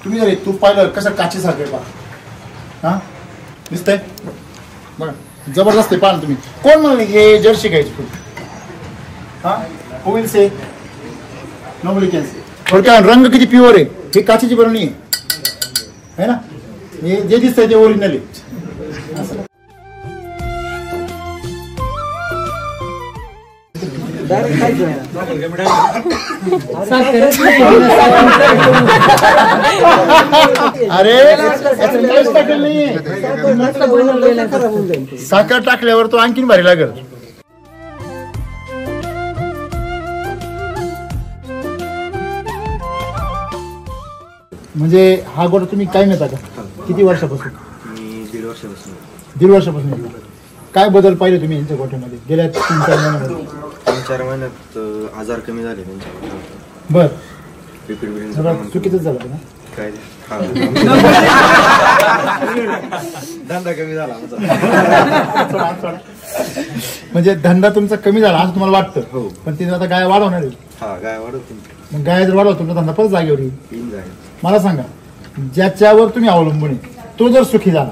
तुम्ही जर तूप पाहिलं कसं काचेसारखं आहे पहा. हा दिसतंय बघा, जबरदस्त आहे. पहा तुम्ही. कोण म्हणाले हे जर्सी घ्यायची खूप? हा होईल से नॉर्मली कॅन्सर. थोडक्या रंग किती प्युअर आहे. हे काचेची बरणी आहे ना. हे जे दिसतंय ते ओरिजिनल आहे. असं अरे साखर टाकल्यावर तो आणखीन भारी लागेल. म्हणजे हा गोटा तुम्ही काय नेता का? किती वर्षापासून? मी 1.5 वर्षापासून. 1.5 वर्षापासून. काय बदल पाहिले तुम्ही यांच्या गोठ्यामध्ये गेल्या 3-4 महिन्यामध्ये? 3-4 महिन्यात आजार कमी झाले त्यांच्या. बर रिपीट चुकीच झालं ना काय धंदा कमी झाला म्हणजे धंदा तुमचा कमी झाला असं तुम्हाला वाटतं? हो. पण तिने आता गाय वाढवणार आहे. हा गाय वाढवतो. मग गाय जर वाढवतो तुमचा धंदा परत जागेवर येईल. जाईल. मला सांगा, ज्याच्यावर तुम्ही अवलंबून आहे तो जर सुखी झाला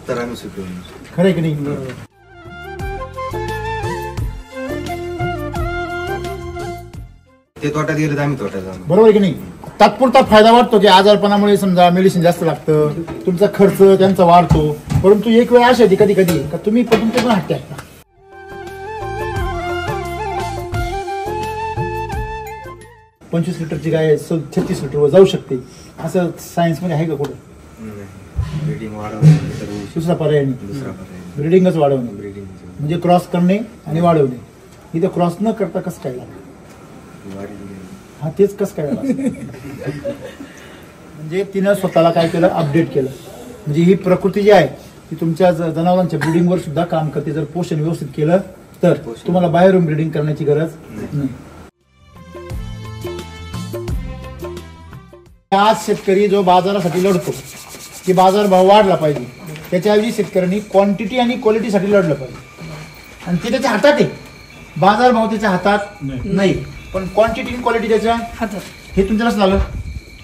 तर आम्ही सुखी होऊ. खरं की नाही? ते तोट्यात गेले तर आम्ही तोट्यात जाऊ. बरोबर की नाही? तात्पुरता फायदा वाटतो की आजारपणामुळे समजा मेडिसिन जास्त लागतं, तुमचा खर्च त्यांचा वाढतो. परंतु एक वेळ अशी येते कधी कधी का तुम्ही तुमचे पण हट्टे असता. 25 लिटरची गाय 36 लिटरवर जाऊ शकते असं सायन्स मध्ये आहे का कुठं? ब्रीडिंग वाढवणं दुसरा पर्याय नाही. दुसरा पर्याय ब्रिडिंगच वाढवणे ब्रीडिंग म्हणजे क्रॉस करणे आणि वाढवणे. इथं क्रॉस न करता कसं काय लागलं? हा तेच कसं काय म्हणजे तिनं स्वतःला काय केलं? अपडेट केलं. म्हणजे ही प्रकृती जी आहे ती तुमच्या जनावरांच्या ब्रिडिंगवर सुद्धा काम करते. जर पोषण व्यवस्थित केलं तर तुम्हाला बाहेरून ब्रिडिंग करण्याची गरज नाही. आज शेतकरी जो बाजारासाठी लढतो की बाजारभाव वाढला पाहिजे, त्याच्याऐवजी शेतकऱ्यांनी क्वांटिटी आणि क्वालिटीसाठी लढलं पाहिजे. आणि ते त्याच्या हातात आहे. बाजारभाव त्याच्या हातात नाही, पण क्वांटिटी आणि क्वालिटी त्याच्या हातात. हे तुमच्या लक्षात आलं?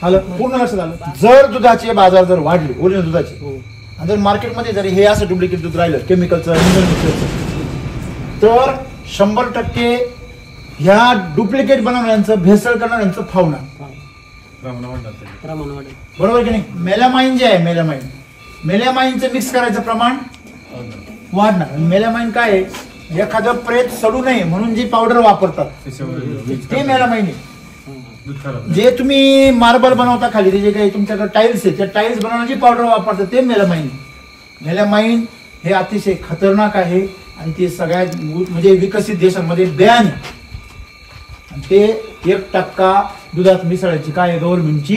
आलं? पूर्ण लक्षात आलं? जर दुधाचे बाजार जर वाढले, ओरिजिनल दुधाचे, आणि जर मार्केटमध्ये जर हे असं डुप्लिकेट दूध राहिलं केमिकलचं तर 100% ह्या डुप्लिकेट बनवण्याचं भेसळ करणाऱ्यांचं फावणार. बरोबर की नाही? मेलामाइन जे आहे मेलामाइनचं मिक्स करायचं प्रमाण वाढणार. मेलामाइन काय आहे? एखादं प्रेत सडू नये म्हणून जी पावडर वापरतात ते मेलामाइन आहे. जे तुम्ही मार्बल बनवता खाली जे काही तुमच्याकडे टाईल्स आहे त्या टाईल्स बनवण्याची पावडर वापरतात ते मेलामाइन. मेलामाइन हे अतिशय खतरनाक आहे आणि ते सगळ्यात म्हणजे विकसित देशांमध्ये बॅन आहे. ते 1% दुधात मिसळायची काय गव्हर्नमेंटची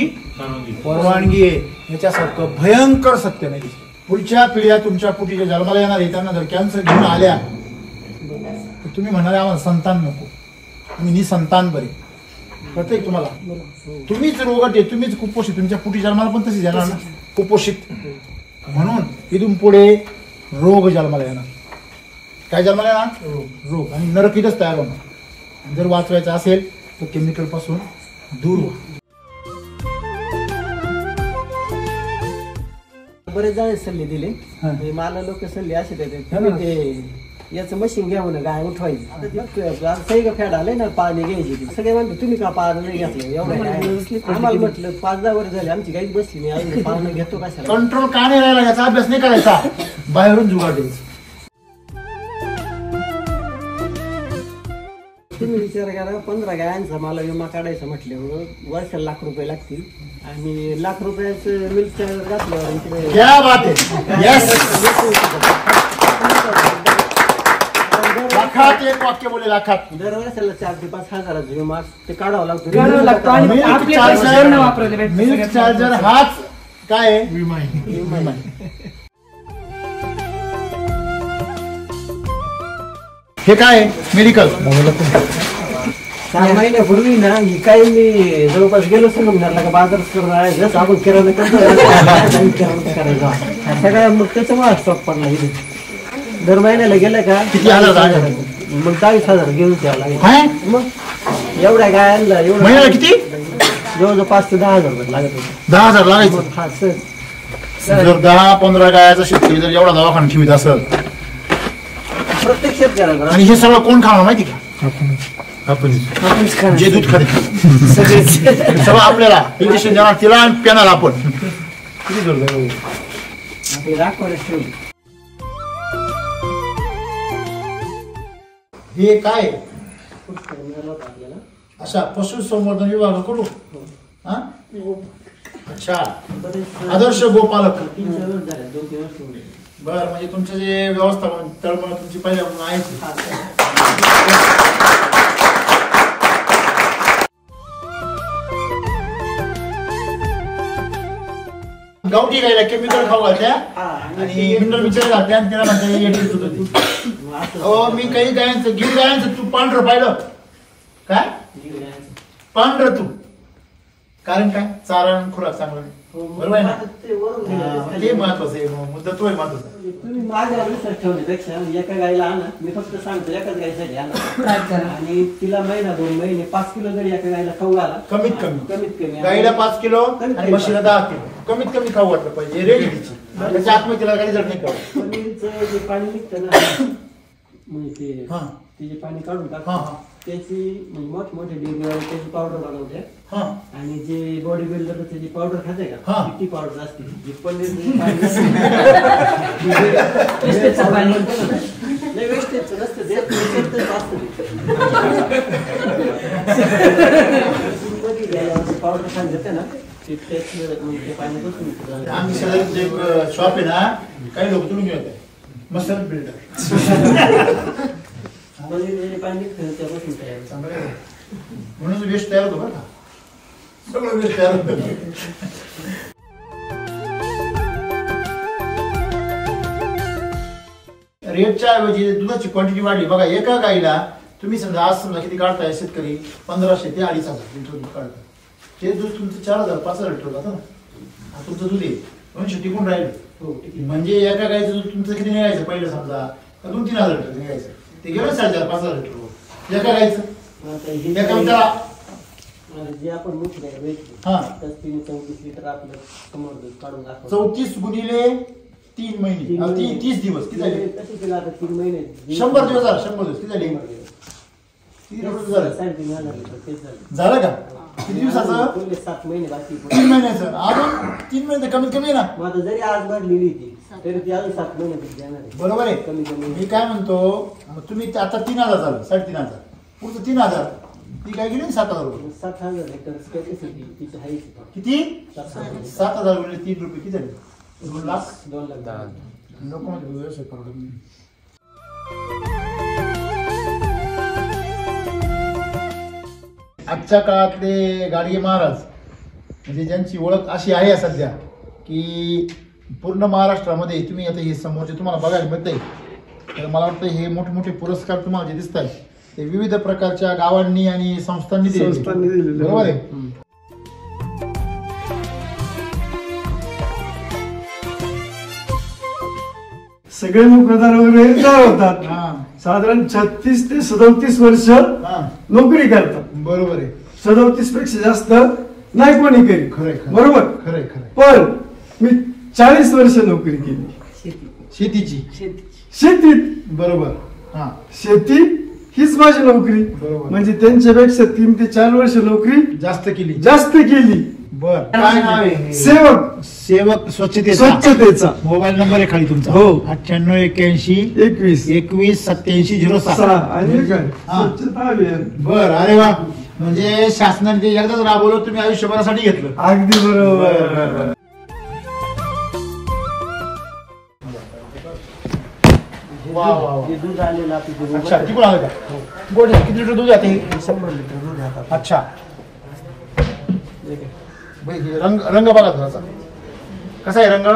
परवानगी आहे. याच्यासारखं भयंकर सत्य नाही. पुढच्या पिढ्या तुमच्या पुढच्या जन्माला येणार आहे त्यांना जर कॅन्सर घेऊन आल्या तर तुम्ही म्हणाल आम्हाला संतान नको, आम्ही निसंतान बरे. प्रत्येक तुम्हाला तुम्हीच रोगट आहे, तुम्हीच कुपोषित. तुमच्या पुढच्या जन्माला पण तशीच येणार ना कुपोषित. म्हणून इथून पुढे रोग जन्माला येणार. काय जन्माला येणार? रोग. आणि नरक इथंच तयार होणार. जर वाचवायचं असेल तर केमिकल पासून दूर व्हा. बरेच जण सल्ले दिले. मला लोक सल्ले असे देतात ते याचं मशीन घ्या म्हणून गाय उठवायची. का फॅड आलंय ना पाणी घ्यायची. सगळे म्हणते तुम्ही का पाणी नाही घेतलं एवढं? आम्हाला म्हटलं 5-10 वर्ष झाले आमची गाईच बसली नाही, अजून पाणी घेतो कशाला? कंट्रोल का नाही राहिला याचा अभ्यास नाही करायचा, बाहेरून जुगाड द्यायचा. तुम्ही विचार करा 15 गायांचा मला विमा काढायचा म्हटल्यावर वर्षाला ₹1,00,000 लागतील. आणि ₹1,00,000 मिल्क चार्जर घातल्यावर क्या बात आहे. यस, लाखात एक वाक्य बोले. लाखात दर वर्षाला 4,000 ते 5,000 विमा ते काढावा लागतो. मिल्क चार्जर हाच काय विमा आहे. हे काय मेडिकल 6 महिन्यापूर्वी ना ही काही मी जवळपास गेलो संगमनेरला का बाजार करणार जसं आपण किराणा करायचा सगळ्या. मग त्याच्यामुळे स्टॉक पडला इथे. दर महिन्याला गेलं का किती हजार? मग 40,000 घेऊन द्यावं लागेल. मग एवढ्या गायांना एवढं महिन्याला किती? जवळजवळ 5 ते 10 हजार रुपये लागत होते. 10,000 लागायचं. हा सर जर 10-15 गायाचा शेतकरी जर एवढा दवाखाना ठेवीत असेल प्रत्येक शेतकऱ्याला आणि हे सगळं कोण खाणार माहिती का? आपण जे दूध खाते सगळेच सगळं आपल्याला इंजेक्शन देणार तिला आणि पेणार आपण. किती जोरदार आहे. आपली राखवणच ठेवली. हे काय आहे? आपल्याला अशा पशुसंवर्धन विभागाकडून हा अच्छा बरेच आदर्श गोपालक 3-4 वर्ष झाले, 2-3 वर्ष होऊन गेले. बरं म्हणजे तुमचं जे व्यवस्थापन तळमळ तुमची पहिल्यापासून आहेच. हा, सर. गावठी गायला केमिकल खाऊ घालत्या हा, आणि मिनरल मिक्सर घालत्या आणि त्याला म्हणतात येडीच होत होती. मग असं हो मी काही गायांचं गिर गायांचं तू पांढरं पाहिलं काय पांढरं तू कारण काय चारा आणि खुराक चांगला नाही. बरोबर आहे ना? ते वरून दिलं. ते महत्वाचं आहे मुद्दा तो आहे महत्वाचा. तुम्ही माझ्या रिसर्च ठेवण्यापेक्षा एका गायला आणा, मी फक्त सांगतो एकाच गायसाठी आणा आणि तिला महिना 2 महिने 5 किलो जरी एका गायला खाऊ घाला कमीत कमी कमीत कमी गाईला 5 किलो आणि म्हशीला 10 किलो कमीत कमी खाऊ वाटलं पाहिजे रेडी तिची त्याच्या आतमध्ये तिला गाडी जर नाही कळत. पनीरचं जे पाणी निघतं ना म्हणजे हा ते जे पाणी काढून हा टाकतो हा त्याची म्हणजे मोठे डेअरीवाले त्याची पावडर बनवते हा आणि जे बॉडी बिल्डर त्याची पावडर खाते का हा. ती पावडर असते जी पनीर नाही वेस्टेजचं नसतं ते वेस्टेजचं असतं पावडर खाली जाते ना ते त्याच म्हणजे पाण्यापासून आम्ही सगळं जे शॉप आहे ना काही लोक तुम्ही घेऊन येतात मसल बिल्डर पनीर पाणी निघतं त्यापासून तयार होतं. चांगलं आहे. म्हणून वेस्ट तयार होतो बरं का सगळं वेस्ट तयार होतं. रेटच्या ऐवजी दुधाची क्वांटिटी वाढली बघा. एका गाईला तुम्ही समजा आज समजा किती काढताय शेतकरी 1500 ते 2500 लिटर दूध काढतात. ते दूध तुमचं 4000-5000 लिटर जातं ना. हा तुमचं दूध आहे 200 टिकून राहिलं. हो ठीक आहे. म्हणजे एका गाईचं दूध तुमचं किती निघायचं पहिलं समजा 2-3 हजार लिटर निघायचं ते गेलं 4,500 लिटर एका गाईचं. आता हे एका जे मित्राला जे आपण मोठी गाय वेचली हा. तर 34 लिटर आपलं समोर दूध काढून दाखवतो. 34 गुणिले 3 महिने 30 दिवस किती झाले? कशी केलं आता 3 महिने 100 दिवस झाले. 100 दिवस किती झाले? किती दिवस झाले? 3.5 लिटर तेच झालं. झालं का? किती दिवसाचं? पहिले 7 महिने बाकी 3 महिन्याचं. अजून 3 महिने कमीत कमी आहे ना. मग आता जरी आज भरलेली ती तरी ती अजून 7 महिने तरी देणार आहे. बरोबर आहे. कमी कमी मी काय म्हणतो मग तुम्ही ते आता 3000 झालं 3,500 पुढचं 3000 ती काय गेली 7,000 रुपये. 7,000 लिटर कॅपॅसिटी तिची आहे किती? 7,000. 7,000 गुणिले 3 रुपये किती झाले? 2 लाख. 2 लाख. लोक म्हणजे व्यवसाय परवडत नाही. आजच्या काळातले गाडगे महाराज म्हणजे ज्यांची ओळख अशी आहे सध्या की पूर्ण महाराष्ट्रामध्ये तुम्ही आता हे समोरचे तुम्हाला बघायला मिळतंय तर मला वाटतं हे मोठमोठे पुरस्कार तुम्हाला जे दिसत आहेत ते विविध प्रकारच्या गावांनी आणि संस्थांनी दिले. बरोबर आहे. सगळे नोकरदार वगैरे रिटायर होतात. हा साधारण 36 ते 37 वर्ष हा नोकरी करतात. बरोबर आहे. 37 पेक्षा जास्त नाही कोणी करी. खरंय बरोबर. खरंय खरंय. पण मी 40 वर्ष नोकरी केली शेतीची शेतीत. बरोबर. हा शेती हीच माझी नोकरी. बरोबर. म्हणजे त्यांच्यापेक्षा 3 ते 4 वर्ष नोकरी जास्त केली. बर काय नाव आहे? सेवक स्वच्छतेचा मोबाईल नंबर आहे खाली तुमचा. हो. 9881 21 8706. आणि काय हा. स्वच्छता अभियान. बर अरे वा म्हणजे शासनाने ते एकदाच राबवलं तुम्ही आयुष्यभरासाठी घेतलं. अगदी बरोबर. वा वा वा. हे दूध आलेलं आपलं जे अच्छा तिकडून आलं का? गोड आहे. किती लिटर दूध जाते? 100 लिटर दूध आहे आता. अच्छा हे काय? बाई, हे रंग बघा थोडासा कसा आहे रंग?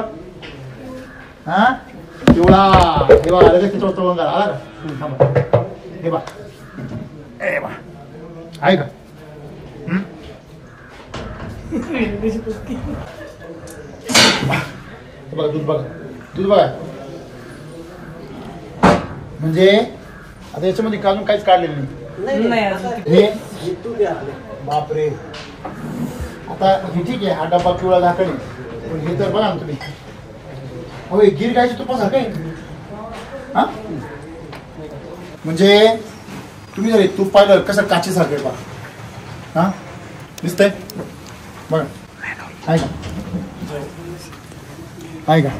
हा पिवळा. हे बघा लगेच त्याच्यावर तळून आला का? थांबा. हे बा ए बा आहे का? हम्म? हे बघा दूध बघा म्हणजे आता याच्यामध्ये काढून काहीच काढलेलं नाही. नाही आता हे हे दूध आहे आपलं. बापरे आता हे ठीक आहे, हा डब्बा पिवळा झाकण आहे, पण हे तर बघा ना तुम्ही, अहो हे गिर गायचं तुपासारखं आहे हा. म्हणजे तुम्ही जर तूप पाहिलं कसं काचेसारखं आहे पहा, हा दिसतंय बघा, आहे का, आहे का.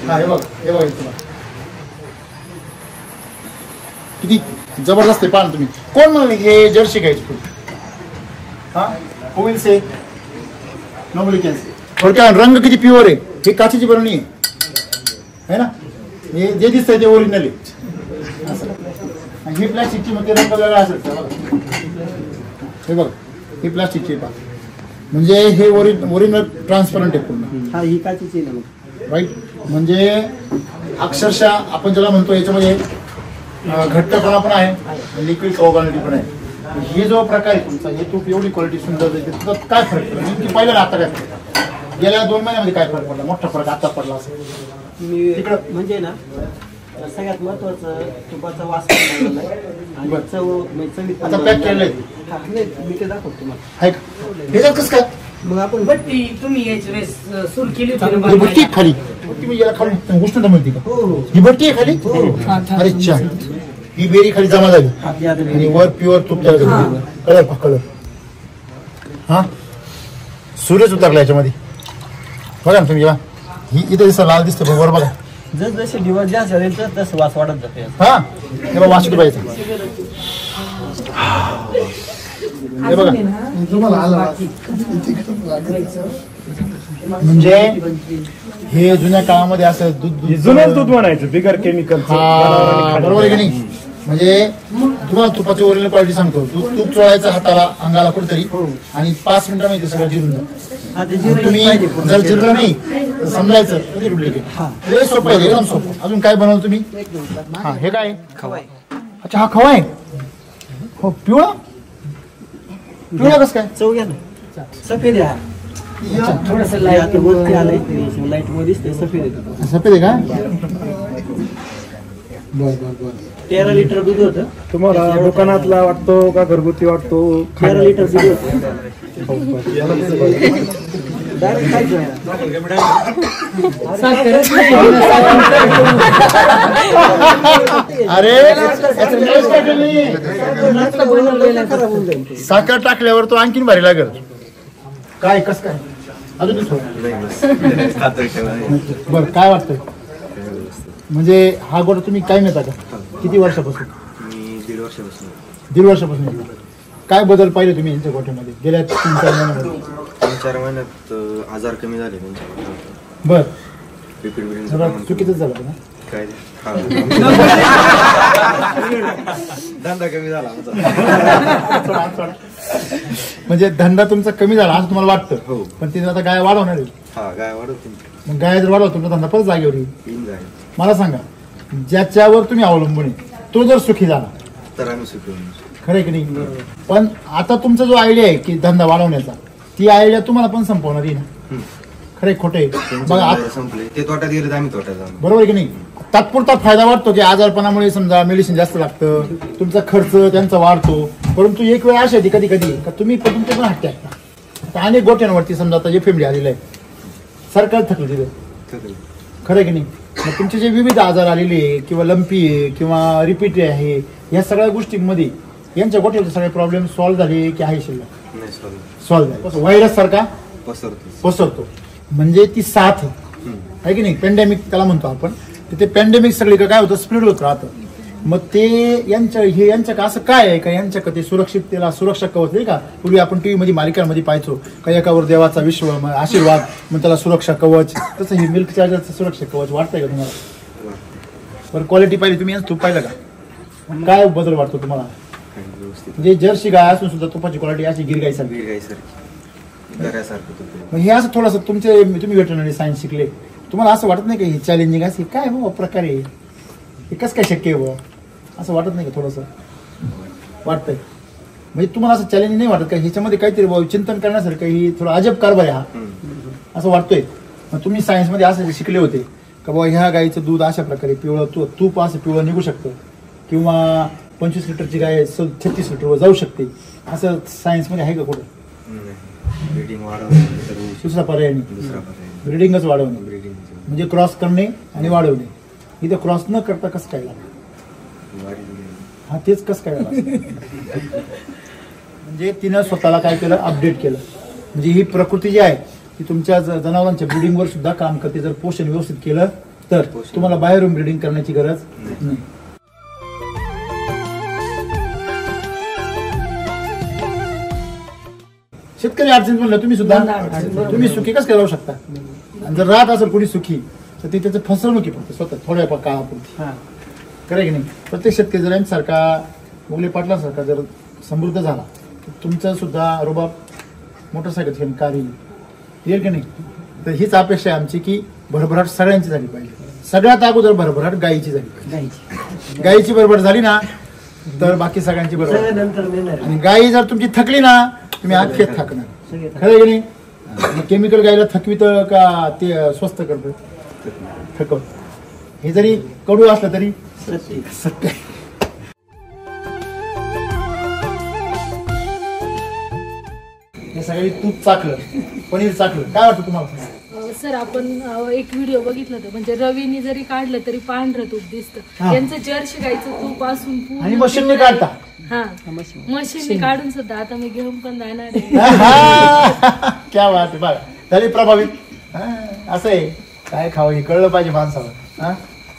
हा हे बघ, हे बघ तुला किती जबरदस्त आहे. पाहा तुम्ही, कोण म्हणाले हे जर्सी गायचं तूप, हा who will say, nobody can say. थोडक्यात रंग किती प्युअर आहे, हे काचेची बनवणी आहे ना, हे जे दिसतंय ते ओरिजिनल आहे असं. आणि ही प्लास्टिकची मग ते रंग वेगळा असेल, हे बघ ही प्लास्टिकची पहा, म्हणजे हे ओरिजिनल ट्रान्सपरंट आहे पूर्ण. हा ही काचीची आहे ना, राईट. म्हणजे अक्षरशः आपण ज्याला म्हणतो याच्यामध्ये घट्टपणा पण आहे, लिक्विड क्वालिटी पण आहे. हे जो प्रकार आहे तुमचा, हे तूप एवढी क्वालिटी सुंदर देते, त्याचा काय फरक पडला नेमकी पहिलं ना आता काय फरक, गेल्या 2 महिन्यामध्ये काय फरक पडला, मोठा फरक आता पडला असेल मी तिकडं म्हणजे ना सगळ्यात महत्वाचं तुपाचा वास पण आणि बरं. चव म्हणजे चवीत आता पॅक केलंय हा, नाही, मी ते दाखवतो तुम्हाला. आहे का, ह्याच्यात कसं काय मग आपण भट्टी तुम्ही याची वेळेस सुरू केली होती ना ही भट्टी आहे खाली, भट्टी म्हणजे याला खाली उष्णता मिळते का, हो हो ही भट्टी आहे खाली, अरे अच्छा, ही बेरी खाली जमा झाली आपल्या हातात आणि वर प्युअर तूप तयार झालं. कलर पहा कलर, हा सूर्यच उतरला याच्यामध्ये बघा ना तुम्ही, जेव्हा ही इथे दिसतं लाल दिसतं बरोबर बघा, जस जसे दिवस जास्त झाले तसं वास वाढत जाते. हा हे बघा वाचलं पाहिजे, हे बघा तुम्हाला आला म्हणजे हे जुन्या काळामध्ये असं दूध जुनच दूध म्हणायचं बिगर केमिकल. हा बरोबर आहे की नाही. म्हणजे तुम्हाला तुपाची ओरिजिनल क्वालिटी सांगतो, तूप चोळायचं हाताला अंगाला कुठेतरी आणि 5 मिनिटांमध्ये ते सगळं जिरून जातं. हा, ते जिरलं तुम्ही पाहिजे पूर्ण. जर जिरलं नाही तर समजायचं कधी डुप्लिकेट. लय सोपं आहे, एकदम सोपं. अजून काय बनवलं तुम्ही, हा हे काय खवाय. अच्छा हा खवा आहे, हो पिवळा, पिवळा कसं काय, चव घ्या ना, सफेद आहे हा. थोडस हे आता वरती आलंय ते लाईट मध्ये दिसतंय सफेद आहे. सफेद आहे का, बर बर बर. 13 लिटर दूध होतं. तुम्हाला दुकानातला वाटतो का घरगुती वाटतो? 13 लिटर दूध होतं. डायरेक्ट खायचं. अरे याचं टेस्ट काय केली? खराब होऊन जाईल ते. साखर टाकल्यावर तो आणखीन भारी लागेल. काय कस काय अजून बर काय वाटतंय, म्हणजे हा गोटा तुम्ही काय नेता का, किती वर्षापासून? मी 1.5 वर्षापासून. 1.5 वर्षापासून नेता. काय बदल पाहिले तुम्ही यांच्या गोठ्यामध्ये गेल्या 3-4 महिन्यामध्ये? 3-4 महिन्यात आजार कमी झाले त्यांच्या. बर लिक्विड बिलिंग सगळं चुकीचंच झालं ना. काय हा. धंदा कमी झाला आमचा. म्हणजे धंदा तुमचा कमी झाला असं तुम्हाला वाटतं, हो. पण तिने आता गाय वाढवणार आहे. हा गाय वाढवते. मग गाय जर वाढवतो तुमचा धंदा परत जागेवर येईल. येईन जाय मला सांगा, ज्याच्यावर तुम्ही अवलंबून आहे तो जर सुखी झाला, तर आम्ही सुखी होऊ. खरं आहे की नाही. पण आता तुमचा जो आयडिया आहे की धंदा वाढवण्याचा, ती आयडिया तुम्हाला पण संपवणार आहे ना. खरं आहे खोटं आहे बघा त्यांचे संपले ते तोट्यात गेले तर आम्ही तोट्यात जाऊ. बरोबर आहे की नाही. तात्पुरता फायदा वाटतो की आजारपणामुळे समजा मेडिसिन जास्त लागतं, तुमचा खर्च त्यांचा वाढतो. परंतु एक वेळ अशी येते कधी कधी का तुम्ही तुमचे पण हट्टे असता. आता अनेक गोठ्यांवरती समजा आता जे फॅमिली आलेलं आहे, सरकार थकलं तिथे, खरं आहे की नाही. मग तुमचे जे विविध आजार आलेले आहे किंवा लंपी आहे किंवा रिपीट आहे, या सगळ्या गोष्टींमध्ये यांच्या गोठ्याचे सगळे प्रॉब्लेम सॉल्व्ह झाले की आहे शिल्लक? नाही सॉल्व्ह झाले. व्हायरस सारखा पसरतो. पसरतो, म्हणजे ती साथ आहे की नाही. पॅन्डेमिक त्याला म्हणतो आपण. ते पॅन्डेमिक सगळी काय होतं, स्प्रेड होत राहतं. मग ते यांच्या का असं काय आहे का यांच्या का ते सुरक्षिततेला सुरक्षा कवच नाही का. पूर्वी आपण टीव्ही मध्ये मालिकांमध्ये पाहायचो का एकावर देवाचा विश्व आशीर्वाद मग त्याला सुरक्षा कवच, तसं हे मिल्क चार्जरचं सुरक्षा कवच वाटतंय का तुम्हाला? बरं क्वालिटी पाहिली तुम्ही तूप पाहिलं का, काय बदल वाटतो तुम्हाला? म्हणजे जर्सी गाय असून सुद्धा तुपाची क्वालिटी अशी गिरगाईसारखी. मग हे असं थोडंसं तुम्ही वेटरनरी सायन्स शिकले, तुम्हाला असं वाटत नाही का हे चॅलेंजिंग असे काय बाबा प्रकारे हे कसं काय शक्य आहे बाबा, असं वाटत नाही का? थोडंसं वाटतंय. म्हणजे तुम्हाला असं चॅलेंजिंग नाही वाटत का ह्याच्यामध्ये काहीतरी बाबा चिंतन करण्यासारखं ही थोडं अजब कारभार आहे हा, असं वाटतोय? मग तुम्ही सायन्समध्ये असं शिकले होते का बाबा ह्या गाईचं दूध अशा प्रकारे पिवळं तूप असं पिवळं निघू शकतं किंवा 25 लिटरची गाय 36 लिटरवर जाऊ शकते, असं सायन्समध्ये आहे का कुठं? ब्रीडिंग वाढवणं दुसरा पर्याय नाही, दुसरा पर्याय ब्रिडिंगच वाढवणे ब्रीडिंग म्हणजे क्रॉस करणे आणि वाढवणे. इथं क्रॉस न करता कसं काय लागलं? हा तेच कसं काय लागलं? म्हणजे तिनं स्वतःला काय केलं, अपडेट केलं. म्हणजे ही प्रकृती जी आहे ती तुमच्या जनावरांच्या ब्रिडिंगवर सुद्धा काम करते. जर पोषण व्यवस्थित केलं तर तुम्हाला बाहेरून ब्रिडिंग करण्याची गरज नाही. शेतकरी अडचणीत म्हणलं तुम्ही सुद्धा तुम्ही सुखी कसं राहू शकता? आणि जर राहत असेल कोणी सुखी तर ते त्याचं फसवणुकी फक्त स्वतः थोड्या काळापुरती. खरं की नाही? प्रत्येक शेतकरी जर सारखा मोगले पाटलांसारखा जर समृद्ध झाला तर तुमचं सुद्धा रुबाब मोटरसायकल कारी येईल की नाही? तर हीच अपेक्षा आहे आमची की भरभराट सगळ्यांची झाली पाहिजे. सगळ्यात अगोदर भरभराट गायीची झाली पाहिजे. गायीची भरभराट झाली ना तर बाकी सगळ्यांची भरभराट. आणि गायी जर तुमची थकली ना तुम्ही अख्खेत थकणार. खरं की नाही? केमिकल गायीला थकवित का ते स्वस्त करतं? थकवत. हे जरी कडू असलं तरी सत्य. हे सगळी तूप चाकलं, पनीर चाकलं, काय वाटतं तुम्हाला? सर आपण एक व्हिडिओ बघितलं होतं, म्हणजे रवीने जरी काढलं तरी पांढरं तूप दिसतं. यांचं जर्सी गाईचं तूप असून पूर्ण आणि मशीनने काढता. हा मशीनने काढून सुद्धा आता मी घेऊन पण जाणार आहे. क्या बात आहे. बघा झाली प्रभावित. असं आहे, काय खावं हे कळलं पाहिजे माणसाला.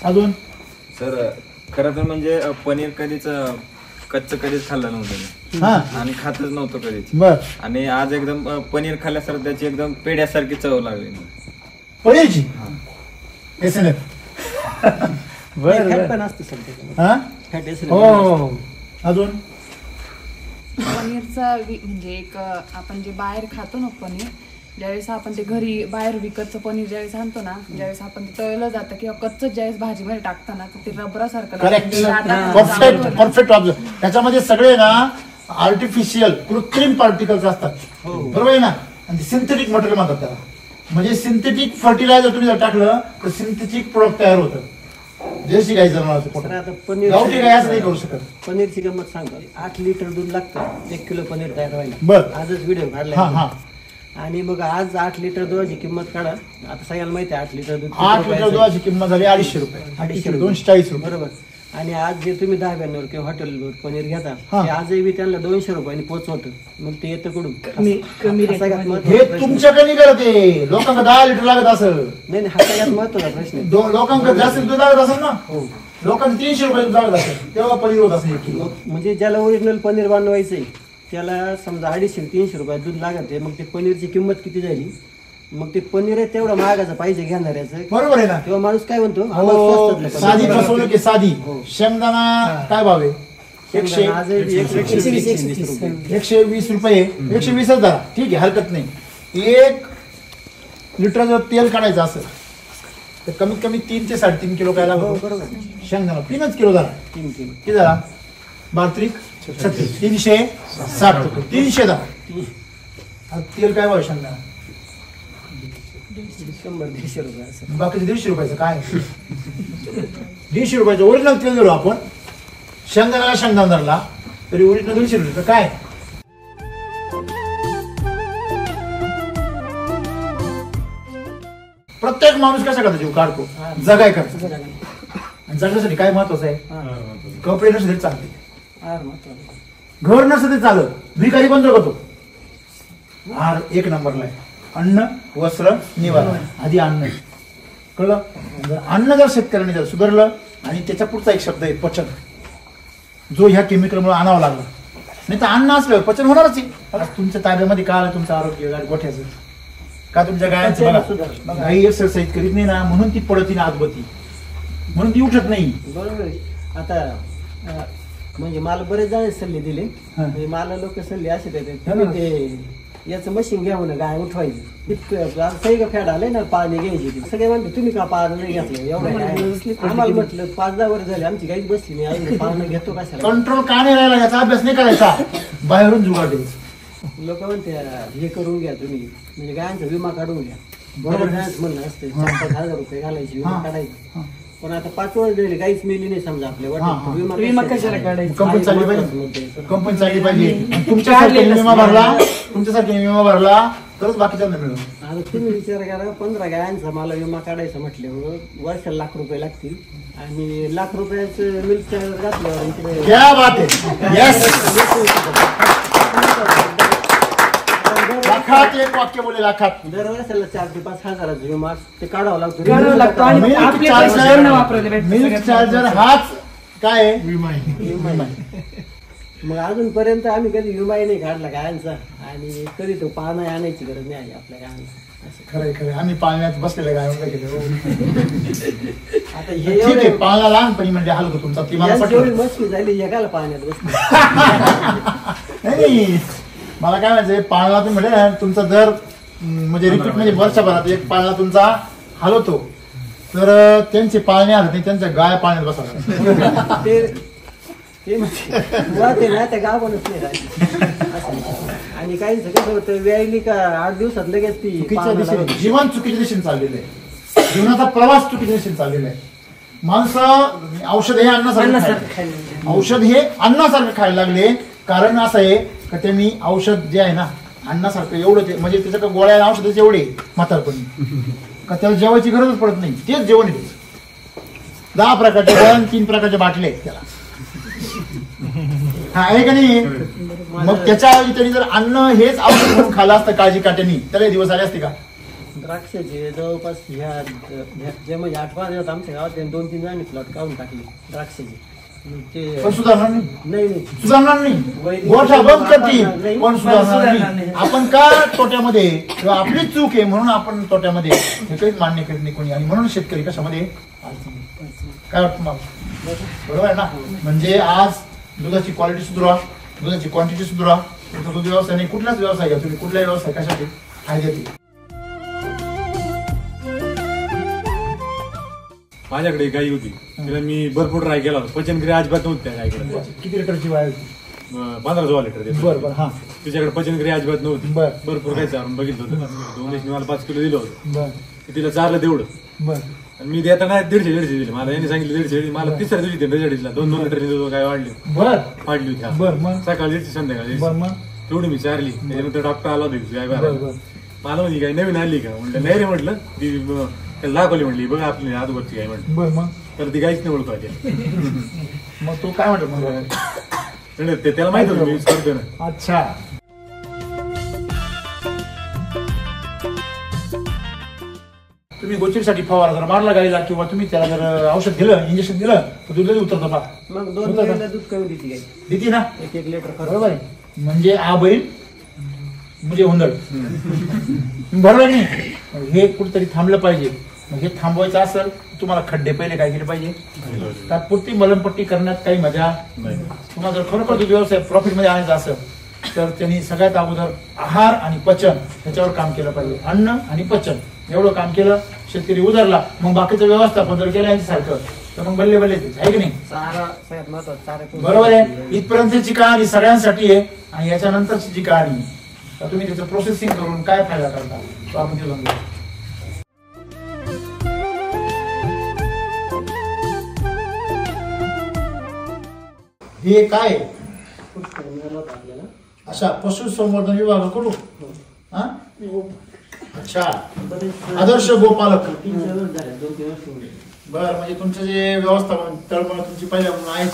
अजून सर खरं तर म्हणजे पनीर कधीच कच्चं कधीच खाल्लं नव्हतं आणि खातच नव्हतं कधीच. बर. आणि आज एकदम पनीर खाल्ल्यासारखं त्याची एकदम पेड्यासारखी चव लागली. पनीरची पण असतं सध्या. हो. अजून पनीरचा म्हणजे एक आपण जे बाहेर खातो ना पनीर, ज्यावेळेस आपण ते घरी बाहेर विकतचं पनीर ज्यावेळेस आणतो ना, ज्यावेळेस आपण ते तळलं जातं किंवा कच्चं ज्यावेळेस भाजीमध्ये टाकताना तर ते रबरासारखं परफेक्ट ऑब्झर्व. त्याच्यामध्ये सगळे ना आर्टिफिशियल कृत्रिम पार्टिकल्स असतात. बरोबर आहे ना? आणि सिंथेटिक मटेरियल म्हणतात त्याला. म्हणजे सिंथेटिक फर्टिलायझर तुम्ही जर टाकलं तर सिंथेटिक प्रोडक्ट तयार होतं. देशी गाई जनावरांचं पनीर गावठी गाय असं नाही करू शकत. पनीरची गंमत सांगतो. 8 लिटर दूध लागतं 1 किलो पनीर तयार व्हायला. बर. आजच व्हिडिओ काढला. आणि मग आज 8 लिटर दुधाची किंमत काढा. आता सगळ्याला माहिती आहे 8 लिटर दूध 8 लिटर दुधाची किंमत झाली 250 रुपये. 240 रुपये. बरोबर. आणि आज जे तुम्ही धाब्यांवर किंवा हॉटेलवर पनीर घेता ते आजही बी त्यांना 200 रुपयांनी पोचवतं. मग ते येतं कुठून? हे तुमच्याकडे नाही करत आहे. लोकांना 10 लिटर लागत असेल. नाही हा सगळ्यात महत्वाचा प्रश्न आहे. लोकांना जास्त दूध लागत असेल ना. लोकांना 300 रुपये दूध लागत असेल तेव्हा पनीर होत असेल. म्हणजे ज्याला ओरिजिनल पनीर बनवायचंय त्याला समजा 250-300 रुपये दूध लागत आहे. मग ते पनीरची किंमत किती झाली? मग ते पनीर आहे तेवढं महागाचं पाहिजे घेणाऱ्याचं. बरोबर आहे ना? तेव्हा माणूस काय म्हणतो साधी फसवणूक आहे साधी. शेंगदाणा काय भाव आहे? 120 रुपये. 120च धरा, ठीक आहे, हरकत नाही. 1 लिटर जर तेल काढायचं असेल तर कमीत कमी 3 ते 3.5 किलो काय लागतो? शेंगदाणा 3च किलो धरा. 3 किलो किती धरा? 32 36 360 रुपये. 300 धरा. तेल काय भाव शेंगदाणा? 100-150 रुपये असं. बाकीचे 150 रुपयाचं काय? 150 रुपयाचं ओरिजिनल तेल दिलो आपण शेंगदाण्याला शेंगदाण्याला तरी ओरिजिनल 150 रुपये काय? प्रत्येक माणूस कसा करतो? जीव काढतो, जगाय करतो. आणि जगण्यासाठी काय महत्वाचं आहे? कपडे नसले तरी चालते, घर नसलं तरी चालत, भिकारी बंद करतो. हार 1 नंबरला आहे. अन्न वस्त्र निवारा. आधी अन्न. कळलं? अन्न जर शेतकऱ्यांनी जर सुधारलं आणि त्याच्या पुढचा एक शब्द आहे पचन, जो ह्या केमिकलमुळे आणावा लागला. नाही तर अन्न असल्यावर पचन होणारच आहे. तुमच्या ताब्यामध्ये काय आलं? तुमचं आरोग्य गोठ्याचं का तुमच्या गायांचं बघा. गाई एक्सरसाइज करीत नाही ना म्हणून ती पडती ना आजबती, म्हणून ती उठत नाही. बरोबर आहे. आता म्हणजे मला बरेच जण सल्ले दिले. मला लोक सल्ले असे देतात ते याचं मशीन घ्या म्हणून गाय उठवायची. सही का फॅड आलंय ना पाणी घ्यायची. सगळे म्हणते तुम्ही का पाणी नाही घेतलं? एवढं आम्हाला म्हटलं 5-10 वर्ष झाले आमची गाईच बसली नाही, अजून पाणी घेतो कशाला? कंट्रोल का नाही राहिला याचा अभ्यास नाही करायचा, बाहेरून जुगाड द्यायचं. लोक म्हणते हे करून घ्या तुम्ही, म्हणजे गायांचा विमा काढून घ्या. बरोबर आहे. म्हणणं असते 4,000 रुपये घालायची विमा काढायची. पण आता 5 वर्ष झाली काहीच मिळली नाही समजा आपल्या वाटत विमा कशाला काढायचा? कंपनी चालली पाहिजे, कंपनी चालली पाहिजे. तुमच्यासारखे विमा भरला तरच बाकीच्यांना मिळेल. आता तुम्ही विचार करा 15 गायांचा मला विमा काढायचा म्हटल्यावर वर्षाला लाख रुपये लागतील आणि लाख रुपयाचं मिल्क चार्जर घातल्यावर इकडे क्या बात आहे. यस, लाखात एक वाक्य बोले, लाखात. दर वर्षाला 4,000 ते 5,000 विमा ते काढावा लागतो. काढावं लागतो आणि मिल्क आपले चार्जर- पैसे न वापरले पाहिजे. मिल्क चार्जर हाच काय आहे? विमा आहे. विमा आहे. मग अजूनपर्यंत आम्ही कधी विमाही नाही काढला गायांचा आणि कधी तो पाना आणायची गरज नाही आली आपल्या गायांना. खरंय खरंय, आम्ही पाळण्यात बसलेले काय आता हे ठीक आहे. एवढे पाळणा लहानपणी म्हणजे हाल होतो तुमचा, ती मला जेवढी पटलं. मस्ती झाली एकाला पाण्यात बसली. नाही, मला काय म्हणायचं, पाळणा तुम्ही म्हणे ना, तुमचा दर म्हणजे रिपीट म्हणजे वर्षभरात एक पाळणा तुमचा हलवतो, तर त्यांचे पाळणे आले नाही, त्यांच्या गाय पाळण्यात बसवतात. ते मुळात आहे ना त्या गावानच नाही राहिली. आणि काहींचं कसं होतं व्यायली का 8 दिवसात लगेच ती चुकीच्या पाळणा दिशेने, लावते. जीवन चुकीच्या दिशेने चाललेलं आहे. जीवनाचा प्रवास चुकीच्या दिशेने चाललेला आहे. माणसं औषध हे अन्नासारखं औषध हे अन्नासारखं खायला लागले. कारण असं आहे का त्यांनी औषध जे आहे ना अन्नासारखं एवढं ते म्हणजे त्याच्या गोळ्या औषधाचे एवढे म्हातारपणी का त्याला जेवायची गरजच पडत नाही. तेच जेवण आहे. 10 प्रकारचे गोळ्या, 3 प्रकारच्या बाटल्या आहेत त्याला. हा आहे का नाही? मग त्याच्या ऐवजी त्यांनी जर अन्न हेच औषध म्हणून खाल्लं असतं काळजी काट्यानी, तर दिवस आले असते का? द्राक्षाचे जवळपास ह्या जे म्हणजे 8-5 दिवस आमच्या गावात 2-3 जणांनी प्लॉट काढून टाकले द्राक्षाचे. ते पण सुधारणार नाही, नाही सुधारणार नाही. गोठा बंद करतील पण सुधारणार नाही. आपण का तोट्यामध्ये, किंवा आपली चूक आहे म्हणून आपण तोट्यामध्ये, हे काहीच मान्य करीत नाही कोणी. आणि म्हणून शेतकरी कशामध्ये काय वाटतं मला? बरोबर आहे ना? म्हणजे आज दुधाची क्वालिटी सुधारा, दुधाची क्वांटिटी सुधारा. तुमचा दूध व्यवसाय नाही, कुठलाच व्यवसाय घ्या तुम्ही, कुठलाही व्यवसाय कशासाठी फायद्यात. माझ्याकडे एक गाई होती, तिला मी भरपूर ट्राय केला होता. पचनक्रिया अजिबात नव्हती त्या गाईकडे. किती लिटरची वाय होती? 15-16 लिटर. बरं बरं. हा, तिच्याकडे पचनक्रिया अजिबात नव्हती. बरं भरपूर काही चारून बघितलं होतं. उमेशने मला 5 किलो दिलं होतं. बरं तिला चारलं तेवढं. बरं. आणि मी देताना 150 दिले. मला यांनी सांगितलं 150. मला तिसऱ्या दिवशी 150 2 लिटर काय वाढली बरं होती. बरं. मग सकाळची संध्याकाळची बरं. मग तेवढी मी चारली. त्याच्यानंतर डॉक्टर आला होता काय बरं बरं. मला म्हणजे काय नवीन आली का म्हटलं नाही रे. म्हटलं ती त्याला दाखवली, म्हटली बघा आपली आजूबाजूची गाय. म्हटलं बरं. मग तर ती गायच नाही ओळखायची. मग तो काय म्हणतो मग? त्याला माहित होतं मी यूज करतो ना. अच्छा, तुम्ही गोचिडसाठी फवारा जर मारला गाईला किंवा तुम्ही त्याला जर औषध दिलं, इंजेक्शन दिलं, तर दूध उतरतं बा. मग 2 महिन्याला दूध कमी देते गाई. देते ना 1 लिटर. बरोबर आहे. म्हणजे आ बैल म्हणजे हुंदड. बरोबर आहे नाही? हे कुठेतरी थांबलं पाहिजे. मग हे थांबवायचं असेल तुम्हाला खड्डे पहिले काय केले पाहिजे, तात्पुरती मलमपट्टी करण्यात काही मजा नाही. तुम्हाला जर खरोखर दूध व्यवसाय प्रॉफिट मध्ये आणायचा असेल तर त्यांनी सगळ्यात अगोदर आहार आणि पचन ह्याच्यावर काम केलं पाहिजे. अन्न आणि पचन एवढं काम केलं, शेतकरी उधारला. मग बाकीचं व्यवस्थापन जर केलं यांच्यासारखं तर मग बल्ले बल्ले आहे की नाही? चारा सगळ्यात महत्वाचा चारा. बरोबर आहे. इथपर्यंतची कहाणी सगळ्यांसाठी आहे. आणि याच्यानंतरची जी कहाणी तर तुम्ही त्याचं प्रोसेसिंग करून काय फायदा करता तो आपण ते समजू. हे काय आपल्याला अशा पशुसंवर्धन विभागाकडून? हा, अच्छा. आदर्श गोपालक. 3 वर्ष झाले, 2-3 वर्ष होऊन गेले. बर, म्हणजे तुमचं जे व्यवस्थापन तळमळ तुमची पहिल्या म्हणून आहे.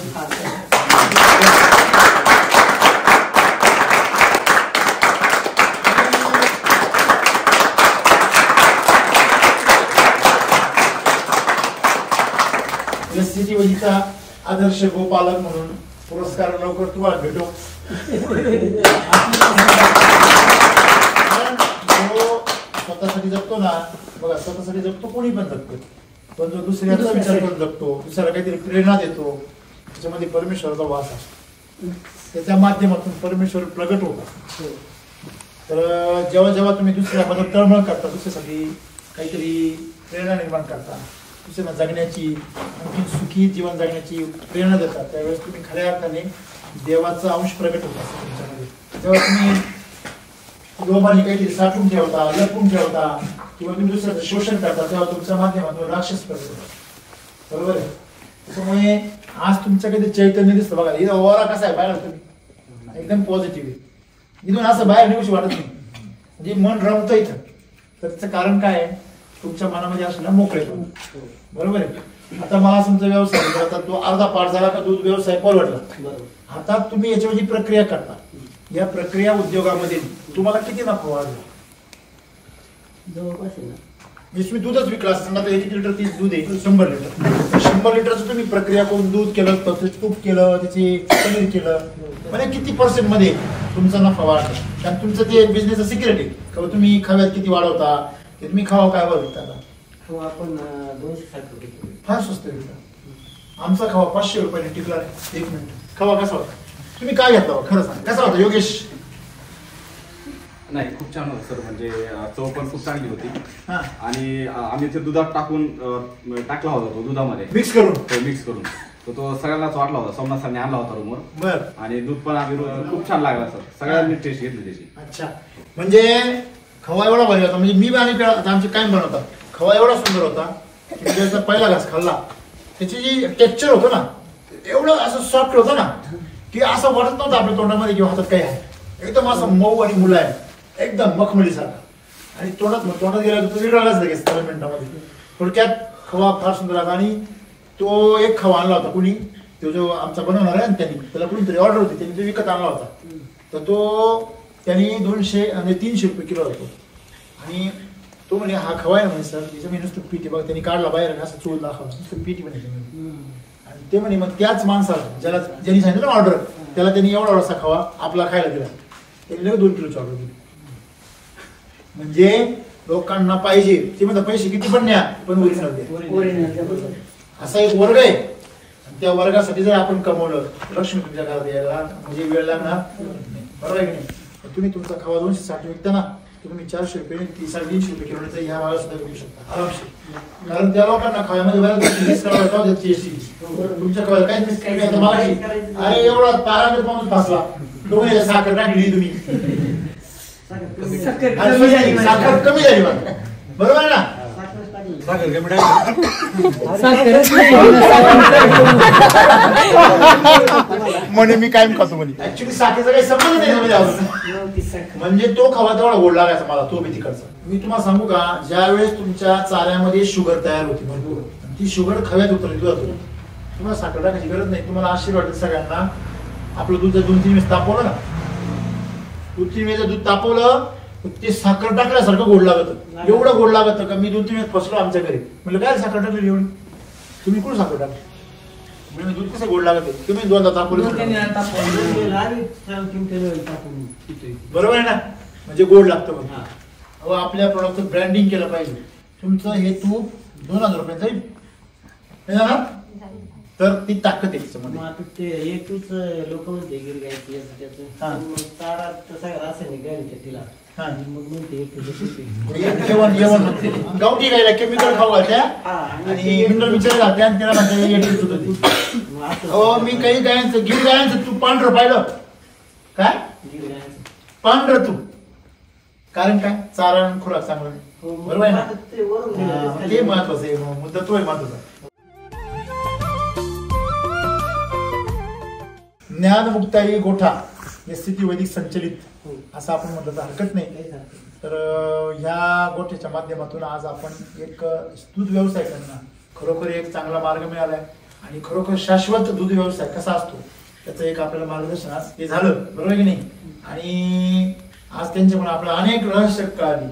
एससीटी वजीचा आदर्श गोपालक म्हणून पुरस्कार लवकर तुम्हाला भेटो. जो स्वतःसाठी जगतो ना, बघा स्वतःसाठी जगतो कोणी पण जगतो, पण जो दुसऱ्याचा विचार करून जगतो, दुसऱ्याला काहीतरी प्रेरणा देतो, त्याच्यामध्ये परमेश्वराचा वास असतो. त्याच्या माध्यमातून परमेश्वर प्रगट होतात. तर जेव्हा जेव्हा तुम्ही दुसऱ्याबद्दल तळमळ करता, दुसऱ्यासाठी काहीतरी प्रेरणा निर्माण करता, दुसऱ्यांना जगण्याची, आणखी सुखी जीवन जगण्याची प्रेरणा देतात, त्यावेळेस तुम्ही खऱ्या अर्थाने देवाचा अंश प्रगट होत असतो तुमच्यामध्ये. जेव्हा तुम्ही लोभाने काहीतरी साठवून ठेवता, लपून ठेवता, किंवा तुम्ही दुसऱ्याचं शोषण करता तेव्हा तुमच्या माध्यमातून राक्षस करतो, बरोबर आहे. त्याच्यामुळे आज तुमच्याकडे चैतन्य दिसतं बघा. इथं ओरा कसा आहे बाहेर तुम्ही एकदम पॉझिटिव्ह आहे. इथून असं बाहेर निघूशी वाटत नाही, म्हणजे मन रमतं इथं. तर त्याचं कारण काय आहे, तुमच्या मनामध्ये असलेला मोकळेपणा, बरोबर आहे. आता मला तुमचा व्यवसाय आता तो अर्धा पाठ झाला का दूध व्यवसाय परवडला. आता तुम्ही याच्यावर जी प्रक्रिया करता, या प्रक्रिया उद्योगामध्ये तुम्हाला किती नफा वाढला? जवळपास आहे ना, तुम्ही दूधच विकला असताना तर 1 लिटर ती दूध आहे 100 लिटर. 100 लिटरचं तुम्ही प्रक्रिया करून दूध केलं, त्याचं तूप केलं, त्याची पनीर केलं, म्हणजे किती % मध्ये तुमचा नफा वाढला? कारण तुमचं ते बिझनेस सिक्युरिटी किंवा तुम्ही खव्यात किती वाढवता, ते तुम्ही खावा काय विकता? हो आपण 260 रुपये किलो. फार स्वस्त विकता. आमचा खवा 500 रुपयाने टिकला आहे. 1 मिनिट, खवा कसा होता? तुम्ही काय घेतला खरं सांग, कसा होता योगेश? नाही खूप छान होतं सर, म्हणजे चव पण खूप चांगली होती. हा. आणि आम्ही ते दुधात टाकून टाकला होता, तो दुधामध्ये मिक्स करून तो सगळ्यांनाच वाटला होता. सोमनाथ सरांनी आणला होता रूमवर. बर. आणि दूध पण आम्ही खूप छान लागला सर, सगळ्यांनी टेस्ट घेतली त्याची. अच्छा, म्हणजे खवा एवढा भारी होता, म्हणजे मी आणि आता आमचे काय बनवतात, खवा एवढा सुंदर होता की त्याचा पहिला घास खाल्ला, त्याची जी टेक्स्चर होतं ना, एवढं असं सॉफ्ट होतं ना की असं वाटत नव्हतं आपल्या तोंडामध्ये किंवा हातात काही आहे. एकदम असं मऊ आणि मुलायम, एकदम मखमलीसारखा. आणि तोंडात गेला तो विरळालाच लगेच 3 मिनिटामध्ये. थोडक्यात खवा फार सुंदर होता. आणि तो एक खवा आणला होता कुणी, तो जो आमचा बनवणार आहे त्यांनी, त्याला कुणीतरी ऑर्डर होती, त्यांनी तो विकत आणला होता. तर तो त्यांनी 200 आणि 300 रुपये किलो होतो. आणि तो म्हणे हा खवा आहे म्हणे सर, तिचं मी नुसतं पीठ बघा, त्यांनी काढला बाहेर आणि असं चोळ दाखवला, नुसतं पीठ म्हणे. आणि ते म्हणे मग त्याच माणसाला ज्यांनी सांगितलं ना ऑर्डर, त्याला त्यांनी एवढा खवा आपला खायला दिला. त्यांनी 2 किलोची ऑर्डर दिली. म्हणजे लोकांना पाहिजे ते म्हणतात पैसे किती पण न्या, पण ओरिजिनल द्या. असा एक वर्ग आहे. त्या वर्गासाठी जर आपण कमवलं, लक्ष्मी तुमच्या घरात यायला म्हणजे वेळ लागणार नाही, बरोबर आहे की नाही? तुम्ही तुमचा खवा 260 विकता ना, तुम्ही 400 रुपये 350 रुपये किलोमीटर ह्या भावाला सुद्धा विकू शकता आरामशीर. कारण त्या लोकांना खव्यामध्ये तुमच्या खव्याला काहीच मिस करायचं. अरे एवढा पारामध्ये पाऊस फासला, दोघे साखर टाकली तुम्ही, साखर कमी झाली बरोबर आहे ना? म्हणे मी कायम खातो म्हणे. ऍक्च्युली साखरेचा काही संबंध नाही. म्हणजे तो खवा तेवढा गोड लागायचा मला, तो बी तिकडचा. मी तुम्हाला सांगू का, ज्या वेळेस तुमच्या चाऱ्यामध्ये शुगर तयार होती भरपूर, ती शुगर खव्यात उतरली दुधातून, तुम्हाला साखर टाकायची गरज नाही. तुम्हाला आश्चर्य वाटेल सगळ्यांना, आपलं दूध 2-3 वेळेस तापवलं ना, 2-3 वेळेस दूध तापवलं ते साखर टाकल्यासारखं गोड लागत. एवढं गोड लागत का मी 2-3 वेळेस फसलो आमच्या घरी. म्हणलं काय साखर टाकली एवढी, तुम्ही कुठं साखर टाकली? म्हणजे दूध कसं गोड लागत आहे, तुम्ही 2दा तापवलं बरोबर आहे ना, म्हणजे गोड लागतं. मग आपल्या प्रॉडक्टचं ब्रँडिंग केलं पाहिजे. तुमचं हे तूप 2000 रुपये जाईल ना, तर ती ताकद आहे त्याच्यामध्ये. एकूच लोक म्हणते गिरगायची चारा तसा रासायनिक गायच्या तिला जेवण गावठी गायला केमिकल खाऊ घालत्या आणि मिनरल मिक्सर घालत्या आणि त्याला म्हणतात. हो, मी काही गायांचं गिर गायांचं तूप पांढरं पाहिलं काय, पांढरं तूप. कारण काय, चारा खुराक चांगला नाही, बरोबर आहे ना? ते महत्वाचं आहे, मुद्दा तो आहे महत्वाचा. ज्ञानमुक्ताई गोठा या स्थिती वैदिक संचलित असं आपण म्हटलं तर हरकत नाही. तर ह्या गोठ्याच्या माध्यमातून आज आपण एक दूध व्यवसायिकांना खरोखर एक चांगला मार्ग मिळालाय आणि खरोखर शाश्वत दूध व्यवसाय कसा असतो त्याचं एक आपल्याला मार्गदर्शन आज हे झालं, बरोबर की नाही? आणि आज त्यांच्यामुळे आपल्याला अनेक रहस्य कळाली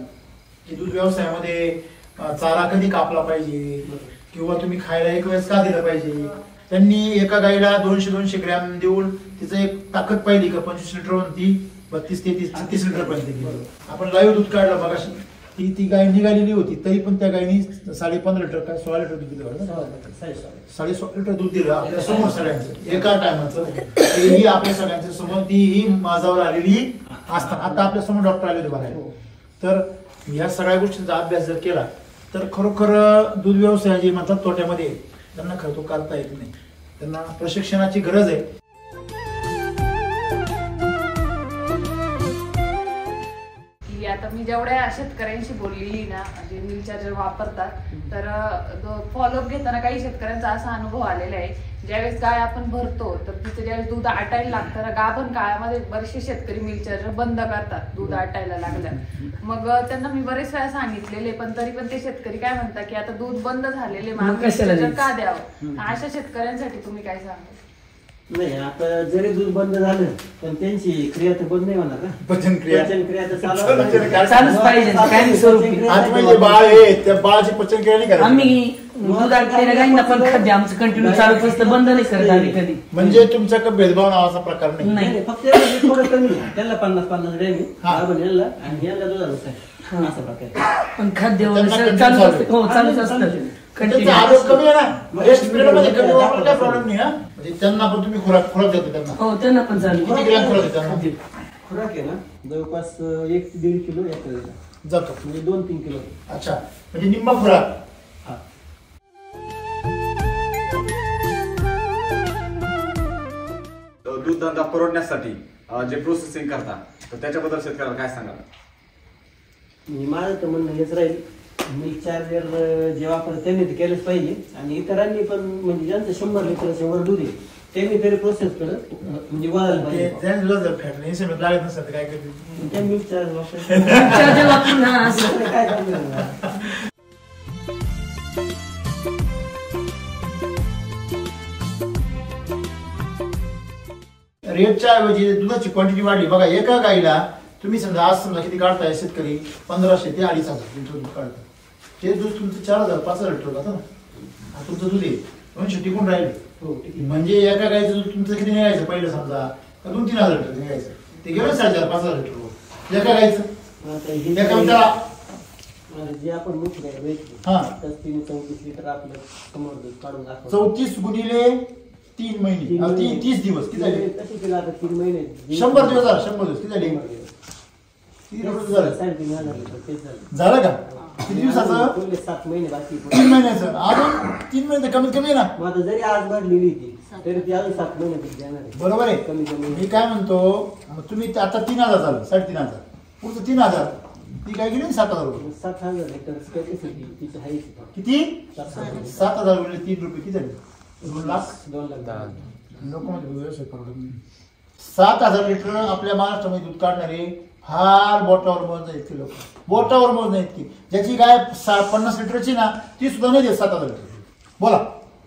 की दूध व्यवसायामध्ये चारा कधी कापला पाहिजे किंवा तुम्ही खायला एक वेळेस का दिलं पाहिजे. त्यांनी एका गाईला 200-200 ग्रॅम देऊन तिचं एक ताकद पाहिली का 25 लिटर ती 32-33 लिटर पर्यंत. आपण लाईव्ह दूध काढलं मगाशी, ती गाय निघालेली होती तरी पण त्या गायनी 15.5 लिटर काय 16 लिटर दूध दिलं, 16.5 लिटर दूध दिलं आपल्या समोर सगळ्यांचं एका टायमाचं. तेही आपल्या सगळ्यांच्या समोर तीही माझावर आलेली असताना आता आपल्या समोर डॉक्टर आले होते बघायला. तर ह्या सगळ्या गोष्टींचा अभ्यास जर केला तर खरोखर दूध व्यवसाय जे म्हणतात तोट्यामध्ये त्यांना खरं तो करता येत नाही, त्यांना प्रशिक्षणाची गरज आहे. की आता आता मी जेवढ्या शेतकऱ्यांशी बोललेली ना जे मिल्क चार्जर वापरतात तर फॉलोअप घेताना काही शेतकऱ्यांचा असा अनुभव आलेला आहे ज्यावेळेस गाय आपण भरतो तर तिचं ज्यावेळेस दूध आटायला लागतं ना गाभण काळामध्ये बरेचसे शेतकरी मिल्क चार्जर बंद करतात दूध आटायला लागलं मग त्यांना मी बरेच वेळा सांगितलेले पण तरी पण ते शेतकरी काय म्हणतात की आता दूध बंद झालेले का द्यावं अशा शेतकऱ्यांसाठी तुम्ही काय सांगता नाही आता जरी दूध बंद झालं पण त्यांची क्रिया तर बंद नाही होणार ना पचन क्रिया तर चालूच पाहिजे कायमस्वरूपी. आज म्हणजे बाळ आहे त्या बाळाची पचन क्रिया नाही करायची. आम्ही दूध आणलेल्या गाईंना पण खाद्य आमचं कंटिन्यू चालूच असतं बंद नाही करत आम्ही कधी. म्हणजे तुमच्याकडे भेदभाव नावाचा प्रकार नाही. नाही फक्त थोडं कमी त्याला 50-50 ग्रॅम याला आणि याला 2000 रुपये असा प्रकार पण खाद्य चालू असतं. हो चालूच असतं त्यांचा आरोग्य कमी आहे ना रेस्ट पिरियड मध्ये कमी वापरलं काय प्रॉब्लेम नाही. म्हणजे त्यांना पण तुम्ही खुराक देतो त्यांना. हो त्यांना पण चालू. किती ग्रॅम खुराक देतो त्यांना? खुराक आहे ना जवळपास 1 ते 1.5 किलो जातो म्हणजे 2-3 किलो. अच्छा म्हणजे निम्मा खुराक. दूध धंदा परवडण्यासाठी जे प्रोसेसिंग करता तर त्याच्याबद्दल शेतकऱ्याला काय सांगाल? माझं तर म्हणणं हेच राहील मिल्क चार्जर जे वापरतात त्यांनी ते केलंच पाहिजे आणि इतरांनी पण म्हणजे ज्यांचं 100 लिटरच्या वर दूध आहे त्यांनी तरी प्रोसेस करत म्हणजे वाढायला पाहिजे. लागत नसतं काय करते त्या मिल्क चार्जर वापरून काय करणार. रेटच्या ऐवजी दुधाची क्वांटिटी वाढली. बघा एका गाईला तुम्ही समजा आज समजा किती काढताय शेतकरी 1500 ते 2500 लिटर दूध काढतात. ते दूध तुमचं 4000-5000 लिटर जातं ना. तुमचं दूध आहे 200 टिकून राहिले म्हणजे एका गाईचं दूध तुमचं किती निघायचं पहिलं समजा 2-3000 लिटर निघायचं ते गेलं 4500-5000 लिटर एका गाईचं. एका जे आपण मोठी गाय हा 34 लिटर आपलं समोर दूध काढून दाखवतो. 34 गुणिले 3 महिने 30 दिवस किती झाले? कशी केलं आता 3 महिने 100 दिवस झाले. 100 दिवस किती झाले? 3,500 लिटर तेच झालं का? किती दिवसाचं? 7 महिने बाकी 3 महिन्याचं. अजून 3 महिने कमीत कमी ना. माझं जरी आज वाढलेली ती तरी ती अजून 7 महिने देणार आहे. बरोबर आहे. कमी कमी मी काय म्हणतो तुम्ही आता 3000 झालं 3500 पुढचं 3000 ती काय गेली 7000 रुपये. 7,000 लिटर कॅपॅसिटी तिची आहे. किती? 7000 गुणिले 3 रुपये किती झाले? 2 लाख. 2 लाख. लोक म्हणजे व्यवसाय परवडत नाही. 7000 लिटर आपल्या महाराष्ट्रामध्ये दूध काढणारे फार बोटावर मोजणं इतके लोक. बोटावर मोजणं इतकी. ज्याची गाय 50 लिटरची ना ती सुद्धा नाही देत 7000 लिटर. बोला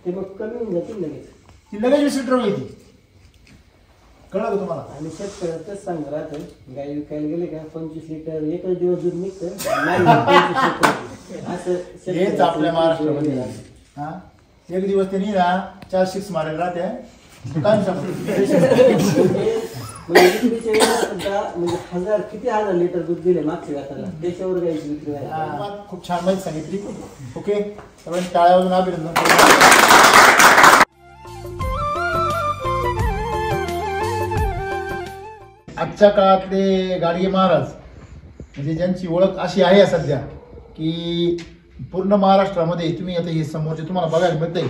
ते मग कमी होऊन जातील लगेच. ती लगेच 20 लिटर होईल. कळलं का तुम्हाला? आणि शेतकऱ्याच सांग राहतं गाय विकायला गेले का 25 लिटर एकच दिवस दूध निघतं असं हेच आपल्या महाराष्ट्रामध्ये हा एक दिवस त्यांनी ना 4 6 मारायला राहते काय सांगतो म्हणजे हजार किती हजार लिटर दूध दिले मागच्या व्यापाला त्याच्यावर गायची विक्री व्हायला. खूप छान माहिती सांगितली. ओके सगळ्यांनी टाळ्या वाजून अभिनंदन. आजच्या काळातले गाडगे महाराज म्हणजे ज्यांची ओळख अशी आहे सध्या की पूर्ण महाराष्ट्रामध्ये तुम्ही आता हे समोरचे तुम्हाला बघायला मिळतंय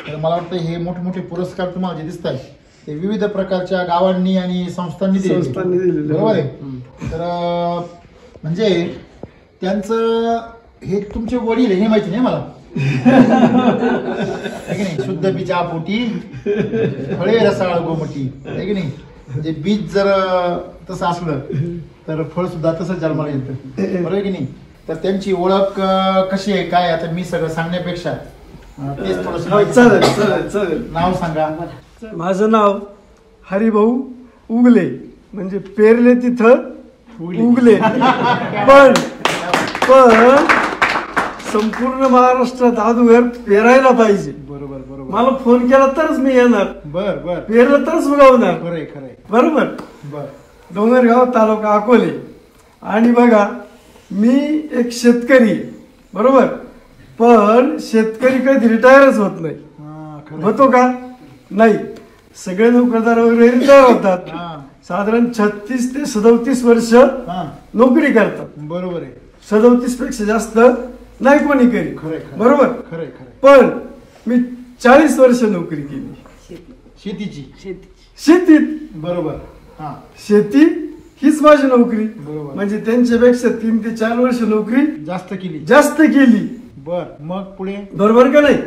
तर मला वाटतं हे मोठमोठे पुरस्कार तुम्हाला जे दिसत आहेत ते विविध प्रकारच्या गावांनी आणि संस्थांनी दिले. बरोबर आहे. तर म्हणजे त्यांचं हे तुमचे वडील हे माहिती नाही मला आहे की नाही. शुद्ध बीजा पोटी फळे रसाळ गोमटी आहे की नाही. म्हणजे बीज जर तसं असलं तर फळ सुद्धा तसंच जन्माला येतं. बरोबर आहे की नाही. तर त्यांची ओळख कशी आहे काय आता मी सगळं सांगण्यापेक्षा तेच थोडंसं चालेल. नाव सांगा. माझं नाव हरिभाऊ उगले म्हणजे पेरले तिथं उगले पण संपूर्ण महाराष्ट्रात अगोदर पेरायला पाहिजे. बरोबर बरोबर. मला फोन केला तरच मी येणार. बर बर. पेरलं तरच उगवणार. खरंय खरंय. बरोबर. बर. डोंगरगाव तालुका अकोले. आणि बघा मी एक शेतकरी बरोबर पण शेतकरी कधी रिटायरच होत नाही. होतो का? नाही. सगळे नोकरदार वगैरे रिटायर होतात. साधारण 36 ते 37 वर्ष नोकरी करतात. बरोबर आहे. 37 पेक्षा जास्त नाही कोणी करी. बरोबर. खरंय. पण मी 40 वर्ष नोकरी केली शेतीची. शेतीत. बरोबर. शेती हीच माझी नोकरी. म्हणजे त्यांच्यापेक्षा 3 ते 4 वर्ष नोकरी जास्त केली. बर, मग पुढे बरोबर का नाही?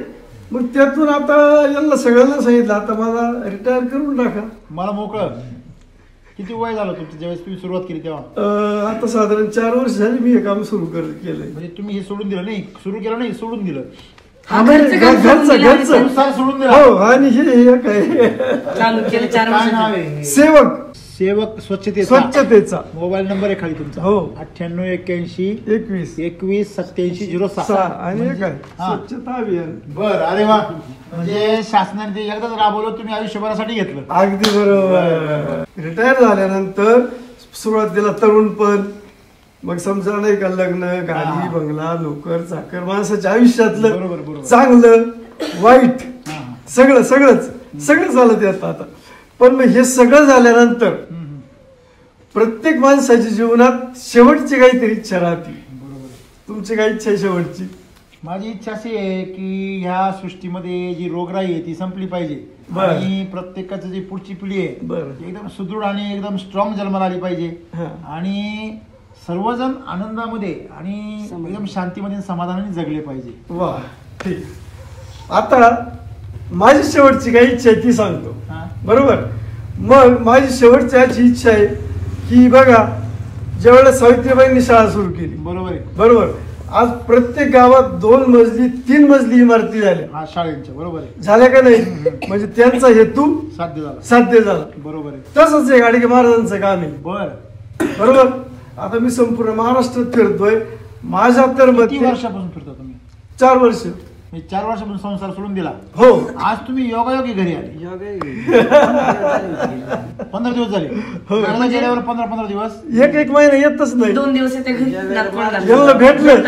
मग त्यातून आता यांना सगळ्यांना सांगितलं आता मला रिटायर करून टाका, मला मोकळं. किती वय झालं तुमचं ज्यावेळेस तुम्ही सुरुवात केली तेव्हा? आता साधारण 4 वर्ष झाली मी हे काम सुरू केलंय. म्हणजे तुम्ही हे सोडून दिलं नाही, सुरू केलं नाही, सोडून दिलं. घरचं सोडून दिला. हो, आणि हे काय चालू केलं 4 काय नाव वर्ष. आहे? सेवक स्वच्छतेचा. मोबाईल नंबर आहे खाली तुमचा. हो, 9881 21 8706. आणि काय स्वच्छता अभियान. बर, अरे वा. म्हणजे शासनाने ते एकदाच राबवलं, तुम्ही आयुष्यभरासाठी घेतलं. अगदी बरोबर. रिटायर झाल्यानंतर सुरुवातीला तरुणपण, मग समजा नाही का लग्न, गाडी, बंगला, नोकर चाकर, माणसाच्या आयुष्यातलं चांगलं वाईट सगळंच चालत येतं आता. पण मग हे सगळं झाल्यानंतर प्रत्येक माणसाच्या जीवनात शेवटची काहीतरी इच्छा राहते. तुमची काय इच्छा आहे शेवटची? माझी इच्छा अशी आहे की ह्या सृष्टीमध्ये जी रोगराई आहे ती संपली पाहिजे आणि प्रत्येकाची जी पुढची पिढी आहे एकदम सुदृढ आणि एकदम स्ट्रॉंग जन्माला आली पाहिजे आणि सर्वजण आनंदामध्ये आणि एकदम शांतीमध्ये समाधानाने जगले पाहिजे. वा, ठीक. आता माझी शेवटची काही इच्छा आहे ती सांगतो. बरोबर. मग माझी शेवटची याची इच्छा आहे की बघा, ज्यावेळेला सावित्रीबाईंनी शाळा सुरू केली, बरोबर, आज प्रत्येक गावात 2 मजली 3 मजली इमारती झाल्या शाळेच्या. बरोबर आहे, झाल्या का नाही? म्हणजे त्यांचा हेतू साध्य झाला. बरोबर आहे. तसंच आहे गाडगे महाराजांचं काम आहे. बरोबर. आता मी संपूर्ण महाराष्ट्रात फिरतोय. माझ्या तर किती वर्षापासून फिरता तुम्ही? 4 वर्ष. 4 वर्षापासून संसार सोडून दिला. हो. आज तुम्ही योगायोगी घरी आले. 15 दिवस झाले. गेल्यावर 15 दिवस, एक महिना येतच नाही. 2 दिवस येते घरी, यांना भेटलं,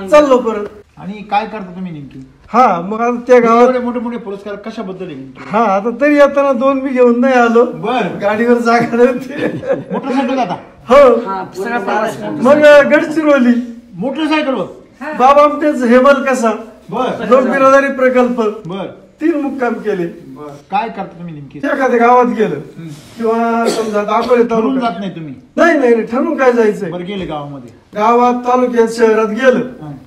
चाललो परत. आणि काय करता तुम्ही नेमकी? हा, मग आता त्या गावात मोठे पुरस्कार कशाबद्दल आहे? हा, आता तरी येताना 2 मी घेऊन नाही आलो. बर, गाडीवर जागा नव्हती. मोटरसायकल आता? हो. मग गडचिरोली मोटरसायकलवर बाबा आमटेच हेमल कसा लोक बिरादारी प्रकल्प 3 मुक्काम केले. काय करता तुम्ही नेमकी? एखाद्या गावात गेलं किंवा समजा अकोले ठरून जात नाही तुम्ही? नाही, ठरून काय जायचंय. बरं, गेले गावामध्ये, गावात, तालुक्यात, शहरात गेलं,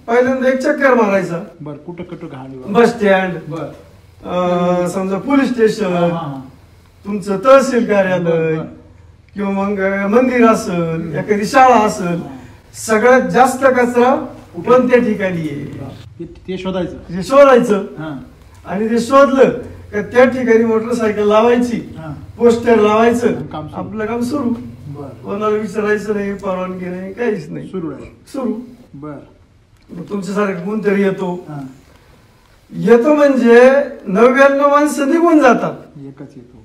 पहिल्यांदा एक चक्कर मारायचा. बरं, कुठं घाली? बस स्टँड, समजा पोलीस स्टेशन, तुमचं तहसील कार्यालय किंवा मग मंदिर असेल, एखादी शाळा असेल. सगळ्यात जास्त कचरा कोणत्या ठिकाणी आहे ते शोधायचं. आणि ते शोधलं का त्या ठिकाणी मोटरसायकल लावायची, पोस्टर लावायचं, आपलं काम सुरू. कोणाला विचारायचं नाही, परवानगी नाही, काहीच नाही, सुरू. बर, तुमच्यासारखं कोणतरी येतो म्हणजे 99 माणसं निघून जातात. एकच येतो.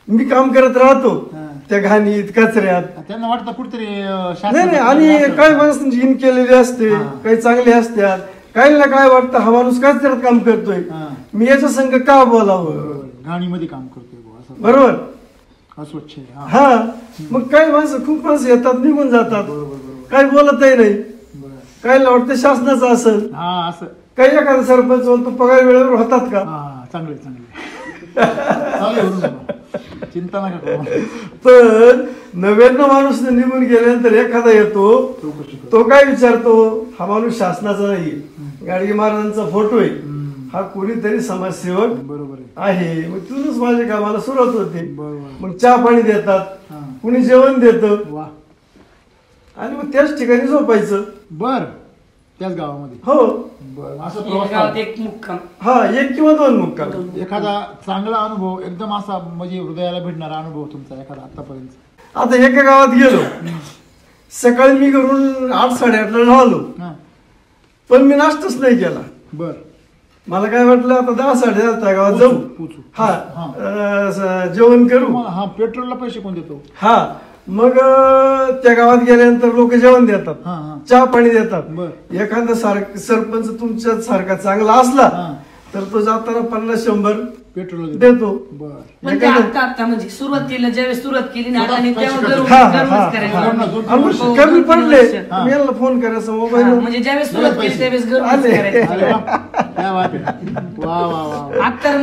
मी काम करत राहतो त्या घाणीत, कचऱ्यात. त्यांना वाटतं कुठतरी नाही. आणि काही माणसांची इन केलेली असते, काही चांगली असतात, काही ना काय वाटतं हा माणूस कचऱ्यात काम करतोय, मी याच्या संग का बोलावं, घाणीमध्ये काम करतोय, बरोबर, अस्वच्छ. हा, मग काही माणसं खूप माणसं येतात, निघून जातात, काही बोलतही नाही. काही वाटतं शासनाचं असेल, काही एखादा सरपंच बोलतो पगार वेळेवर होतात का? चांगले चिंता नका करू. पण 99 माणूस निघून गेल्यानंतर एखादा येतो, तो काय विचारतो, हा माणूस शासनाचा नाहीये, गाडगे महाराजांचा फोटो आहे, हा कोणीतरी समाजसेवक आहे. मग तिथूनच माझ्या कामाला सुरुवात होते. मग चहा पाणी देतात, कुणी जेवण देतं, आणि मग त्याच ठिकाणी झोपायचं. बर, त्याच गावामध्ये? हो. गावात 1 मुक्काम. हा, 1 किंवा 2 मुक्काम. एखादा चांगला अनुभव, एकदम असा म्हणजे हृदयाला भेटणारा अनुभव तुमचा एखादा आतापर्यंत? आता एका गावात गेलो, सकाळी मी घरून 8-8:30 झालो, पण मी नाश्ताच नाही केला. बर, मला काय वाटलं आता 10-10:30 त्या गावात जाऊ, हा जेवण करू. हा, पेट्रोलला पैसे कोण देतो? हा, मग त्या गावात गेल्यानंतर लोक जेवण देतात, चहा पाणी देतात. एखादा सरपंच तुमच्या सारखा चांगला असला तर तो जाताना 50-100 पेट्रोल देतो. म्हणजे आता म्हणजे सुरुवातीला ज्यावेळेस सुरुवात केली ना, कमी पडले मी याला फोन करायचा मोबाईल, म्हणजे ज्यावेळेस सुरुवात केली त्यावेळेस गरज करायचं.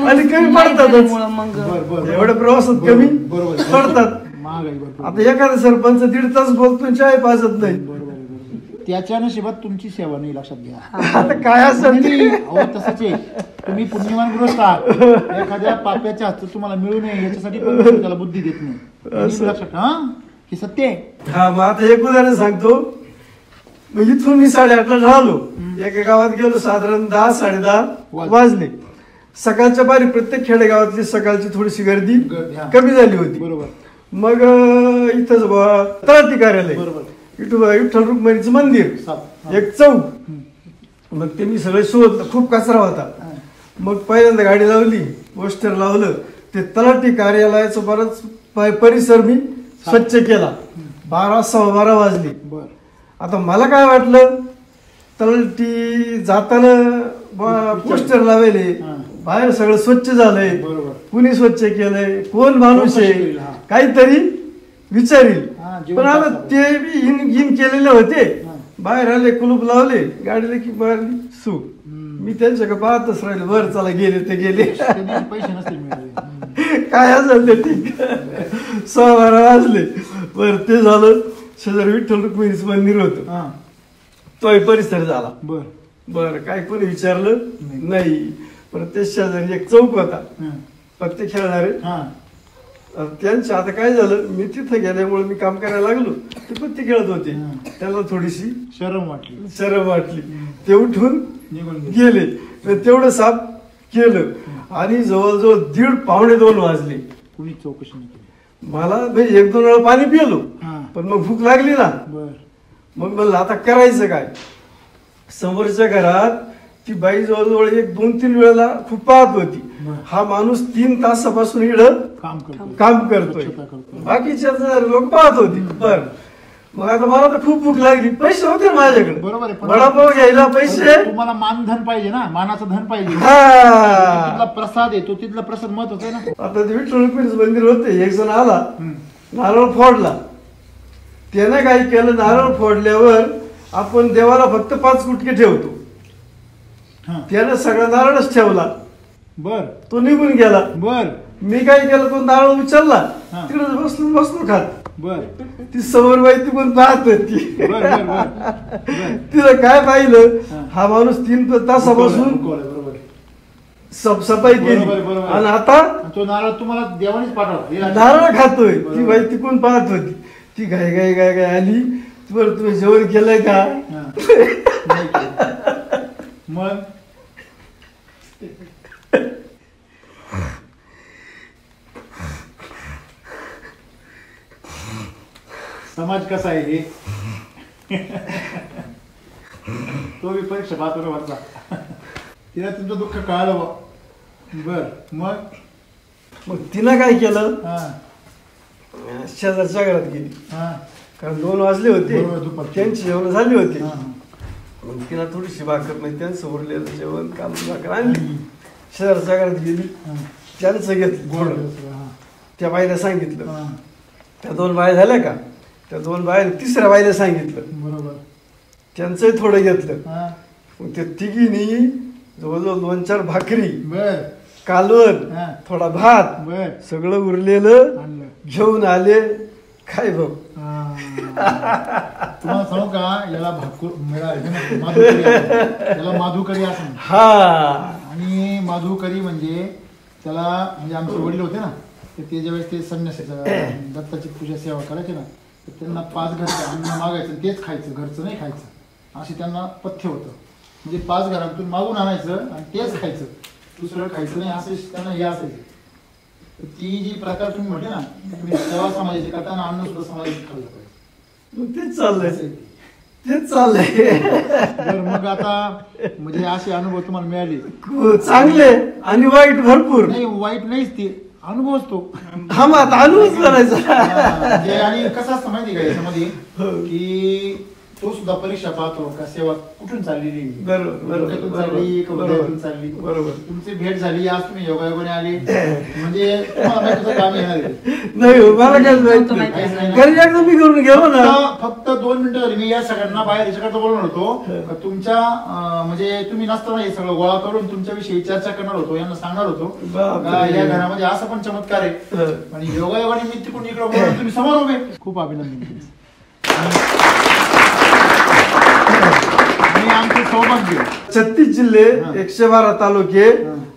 आणि कमी पडतात, एवढ्या प्रवासात कमी पडतात. महागाई भरपूर. आता एखादा सरपंच 1.5 तास बोलतो चाय पाजत नाही. त्याच्या नशिबात तुमची सेवा नाही, लक्षात घ्या. आता काय असेल ते. अहो तसंच आहे, तुम्ही पुण्यवान गृहस्थ आहात. एखाद्या पाप्याच्या हातचं तुम्हाला मिळू नये याच्यासाठी पण त्याला बुद्धी देत नाही. लक्षात हा, हे सत्य आहे. हा, मग आता एक उदाहरण सांगतो. मग इथून मी 8:30ला राहिलो, एका गावात गेलो, साधारण 10-10:30 वाजले. सकाळच्या पारी प्रत्येक खेडेगावातली सकाळची थोडीशी गर्दी कमी झाली होती. बरोबर. मग इथंच तलाठी कार्यालय, विठ्ठल रुक्मिणीचं मंदिर, एक चौक. मग ते मी सगळं शोधलं, खूप कचरा होता. मग पहिल्यांदा गाडी लावली, पोस्टर लावलं, ते तलाठी कार्यालयाचं बरंच परिसर मी स्वच्छ केला. 12-12:15 वाजले. आता मला काय वाटलं, तलाठी जाताना पोस्टर लावले, बाहेर सगळं स्वच्छ झालंय, कुणी स्वच्छ केलंय, कोण माणूस आहे, काहीतरी विचारील. पण आता ते इन केलेले होते. बाहेर आले, कुलूप लावले, गाडीला की मारली सू. मी त्यांच्याकडे पाहतच राहिले. बरं चला, गेले ते गेले, पैसे नसतील काय असेल ते ठीक. 12:15 वाजले. बरं ते झालं. शेजारी विठ्ठल रुक्मिणीचं मंदिर होतं, तोही परिसर झाला. बरं काय कोणी विचारलं नाही. पण ते शेजारी एक चौक होता, पत्ते खेळणारे. त्यांचं आता काय झालं, मी तिथं गेल्यामुळे मी काम करायला लागलो, ते पत्ते खेळत होते. त्याला थोडीशी शरम वाटली. ते उठून गेले. तेवढं साफ केलं आणि जवळजवळ 1:30-1:45 वाजले. कुणी चौकशी नाही केली. मला 1-2 वेळा पाणी पिलो, पण मग भूक लागली ना. मग म्हणलं आता करायचं काय. समोरच्या घरात ती बाई जवळजवळ 1-2-3 वेळेला खूप पाहत होती. हा माणूस 3 तासापासून इकडं काम करतोय, बाकीच्या लोक पाहत होती. बर, मग आता मला तर खूप भूक लागली. पैसे होते माझ्याकडे, बरोबर आहे. वडापाव घ्यायला पैसे. तुम्हाला मानधन पाहिजे ना, मानाचं धन पाहिजे. तिथला प्रसाद आहे, तो तिथला प्रसाद महत्वाचा आहे ना. आता ते विठ्ठल रुक्मिणीचं मंदिर होते. एक जण आला, नारळ फोडला. त्याने काय केलं, नारळ फोडल्यावर आपण देवाला फक्त 5 गुटके ठेवतो. त्याने सगळा नारळच ठेवला. तो निघून गेला. मी काय केलं, तो नारळ उचलला, तिकडे बसलो खात. ती समोर बाई ती पण पाहत होती. तिला काय पाहिलं, हा माणूस 3 तासापासून सफाई केली आणि आता तो नारळ तुम्हाला देवानेच पाठवला, नारळ खातोय. ती बाई तिकून पाहत होती. ती गाय आली. बरं तुम्ही जेवण केलंय का. मग समाज कसा आहे हे तो बी परीक्षा पाहतो वाटला. तिला तुमचं दुःख कळालं. बर, मग तिनं काय केलं, शेजारच्या घरात गेली. कारण 2 वाजले होते, त्यांची जेवण झाली होती. मग तिला थोडीशी भाकर, म्हणजे त्यांचं उरलेलं जेवण, कांदा भाकर आणली. शेजारच्या घरात गेली, त्यांचं घेतलं. त्या बाईला सांगितलं. त्या 2 बाया झाल्या का, त्या 2 बाया 3ऱ्या बाईला सांगितलं. बरोबर, त्यांचंही थोडं घेतलं. मग ते तिघीनी जवळजवळ 2-4 भाकरी, कालवण, थोडा भात, सगळं उरलेलं घेऊन आले. काय भाऊ, तुम्हाला सांगू का, याला माधुकरी असं. आणि माधुकरी म्हणजे त्याला, म्हणजे आमचे वडील होते ना, तर ते ज्यावेळेस ते संन्यासाचं दत्ताची पूजा सेवा करायचे ना, तर त्यांना 5 घरचं अन्न मागायचं, तेच खायचं, घरचं नाही खायचं, असे त्यांना पथ्य होतं. म्हणजे 5 घरातून मागून आणायचं आणि तेच खायचं, दुसरं खायचं नाही, असं त्यांना हे असायचं. ती जी प्रकार तुम्ही म्हटले ना, सेवा समाजाची करताना अन्न सुद्धा समाजाची खाल्लं पाहिजे. तेच चाललंय. मग आता म्हणजे असे अनुभव तुम्हाला मिळाले, चांगले आणि वाईट भरपूर. नाही, वाईट नाहीच, ते अनुभवच तो. अनुभवच करायचा. आणि कसं असतं माहिती का याच्यामध्ये, की तो सुद्धा परीक्षा पाहतो का सेवा कुठून चाललेली, चालली, बरोबर, तुमची भेट झाली, आज तुम्ही योगायोगाने आले, म्हणजे तुम्हाला माहिती काम येणार नाही. मला काय मी करून गेलो ना, फक्त 2 मिनिटं झाली. मी या सगळ्यांना बाहेर याच्याकरता बोलणार होतो का तुमच्या म्हणजे तुम्ही नसताना हे सगळं गोळा करून तुमच्याविषयी चर्चा करणार होतो, यांना सांगणार होतो का या घरामध्ये असं पण चमत्कार आहे आणि योगायोगाने मी तिकडून इकडे बोलून तुम्ही समोर उभे. खूप अभिनंदन. आणि आमचे सौभाग्य 36 जिल्हे 112 तालुके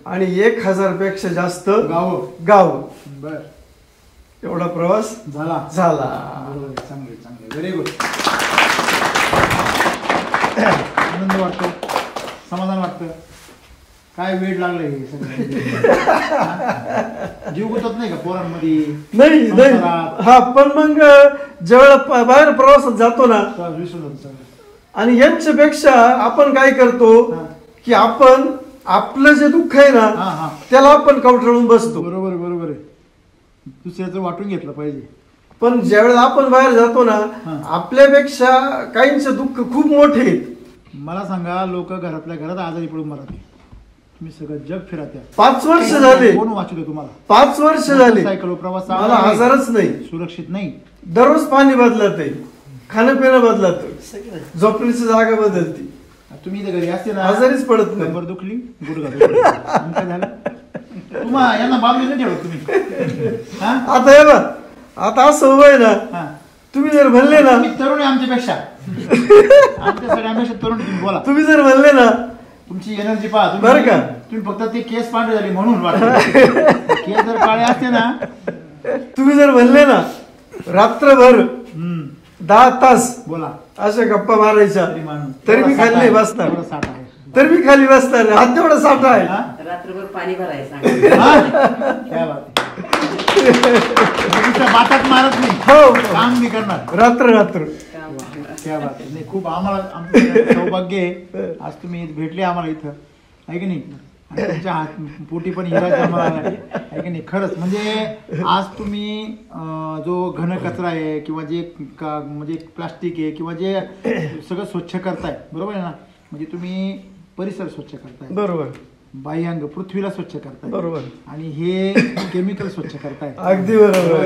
आणि 1000 पेक्षा जास्त गाव. बर, एवढा प्रवास झाला. चांगले चांगले, व्हेरी गुड. आनंद वाटतो, समाधान वाटतं. काय वेळ लागलं हे सगळं. जीव गुतत नाही का पोरांमध्ये? नाही. हा, पण मग ज्यावेळेला बाहेर प्रवासात जातो ना आणि यांच्यापेक्षा आपण काय करतो की आपण आपलं जे दुःख आहे ना त्याला आपण कवटाळून बसतो. बरोबर आहे. दुसऱ्याचं वाटून घेतलं पाहिजे. पण ज्यावेळेला आपण बाहेर जातो ना आपल्यापेक्षा काहींचे दुःख खूप मोठे आहेत. मला सांगा, लोक घरातल्या घरात आजारी पडून मरत, तुम्ही सगळं जग फिरत. 5 वर्ष झाले. कोण वाचलं तुम्हाला? 5 वर्ष झाले. सायकल प्रवास मला आजारच नाही, सुरक्षित नाही. दररोज पाणी बदलत आहे, खाणं पिणं बदलत, झोपण्याची जागा बदलती. तुम्ही इथे घरी असते ना आजारीच पडत नाही. कंबर दुखली, गुडघा दुखला, काय झालं? तुम्हाला यांना बांधून नाही ठेवत तुम्ही. आता हे बघ, आता असं उभं ना, तुम्ही जर म्हणले ना, तरुण आहे आमच्यापेक्षा, आमच्या सगळ्यांपेक्षा तरुण तुम्ही. बोला, तुम्ही जर म्हणले ना, तुमची एनर्जी पहा बरं का. तुम्ही फक्त ते केस पांढरे झाले म्हणून वाटत. केस जर काळे असते ना, तुम्ही जर म्हणले ना रात्रभर 10 तास बोला अशा गप्पा मारायच्या तरी मी खाली नाही बसणार. तर मी खाली बसणार. हात तेवढा साठा आहे. रात्रभर पाणी भरायचं. बातात मारत नाही. हो, काम मी करणार रात्र. क्या बात नाही. खूप आम्हाला आमचं सौभाग्य आहे आज तुम्ही भेटले आम्हाला इथं, आहे की नाही. तुमच्या हात पोटी पण हिराचा मला आहे की नाही. खरंच म्हणजे आज तुम्ही जो घन कचरा आहे किंवा जे म्हणजे प्लास्टिक आहे किंवा जे सगळं स्वच्छ करताय, बरोबर आहे ना, म्हणजे तुम्ही परिसर स्वच्छ करताय, बरोबर, बाह्यांग पृथ्वीला स्वच्छ करताय, बरोबर, आणि हे केमिकल स्वच्छ करताय. अगदी बरोबर.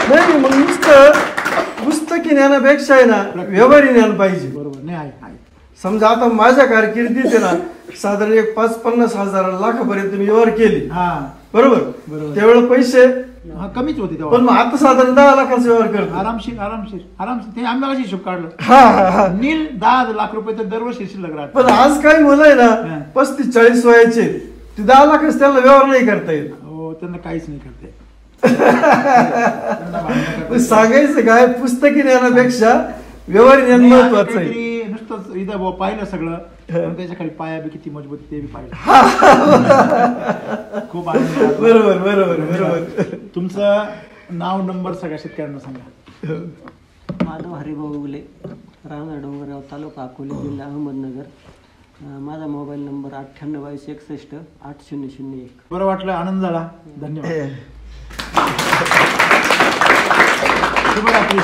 नाही, मग नुसतं पुस्तकी ज्ञानापेक्षा आहे ना व्यवहारी ज्ञान पाहिजे. बरोबर. नाही आहे. समजा आता माझ्या कारकिर्दीत आहे ना साधारण 5-50 हजार लाखापर्यंत मी व्यवहार केले, बरोबर. त्यावेळेला पैसे कमीच होते, पण मग आता साधारण 10 लाखाचा व्यवहार करतो. आरामशीर. ते आम्ही कशी हिशोब काढलं. नील 10 लाख रुपये तर दरवर्षी शिल्लक राहत. पण आज काही मुलं आहे ना 35-40 वयाचे, ते 10 लाखच त्यांना व्यवहार नाही करता येत. हो, त्यांना काहीच नाही करता येत. सांगायचं काय, पुस्तकी ज्ञानापेक्षा व्यवहारी ज्ञान महत्वाचं आहे. नुसतं इथं पाहिलं सगळं, त्याच्या खाली पाया बी किती मजबूत ते बी पाहिलं. खूप आनंद. बरोबर. तुमचं नाव, नंबर सगळ्या शेतकऱ्यांना सांगा. माधव हरिभाऊ उगले, राहणार डोंगरगाव, तालुका अकोले, जिल्हा अहमदनगर. माझा मोबाईल नंबर 9822618001. बरं वाटलं, आनंद झाला. धन्यवाद. शुभरात्री.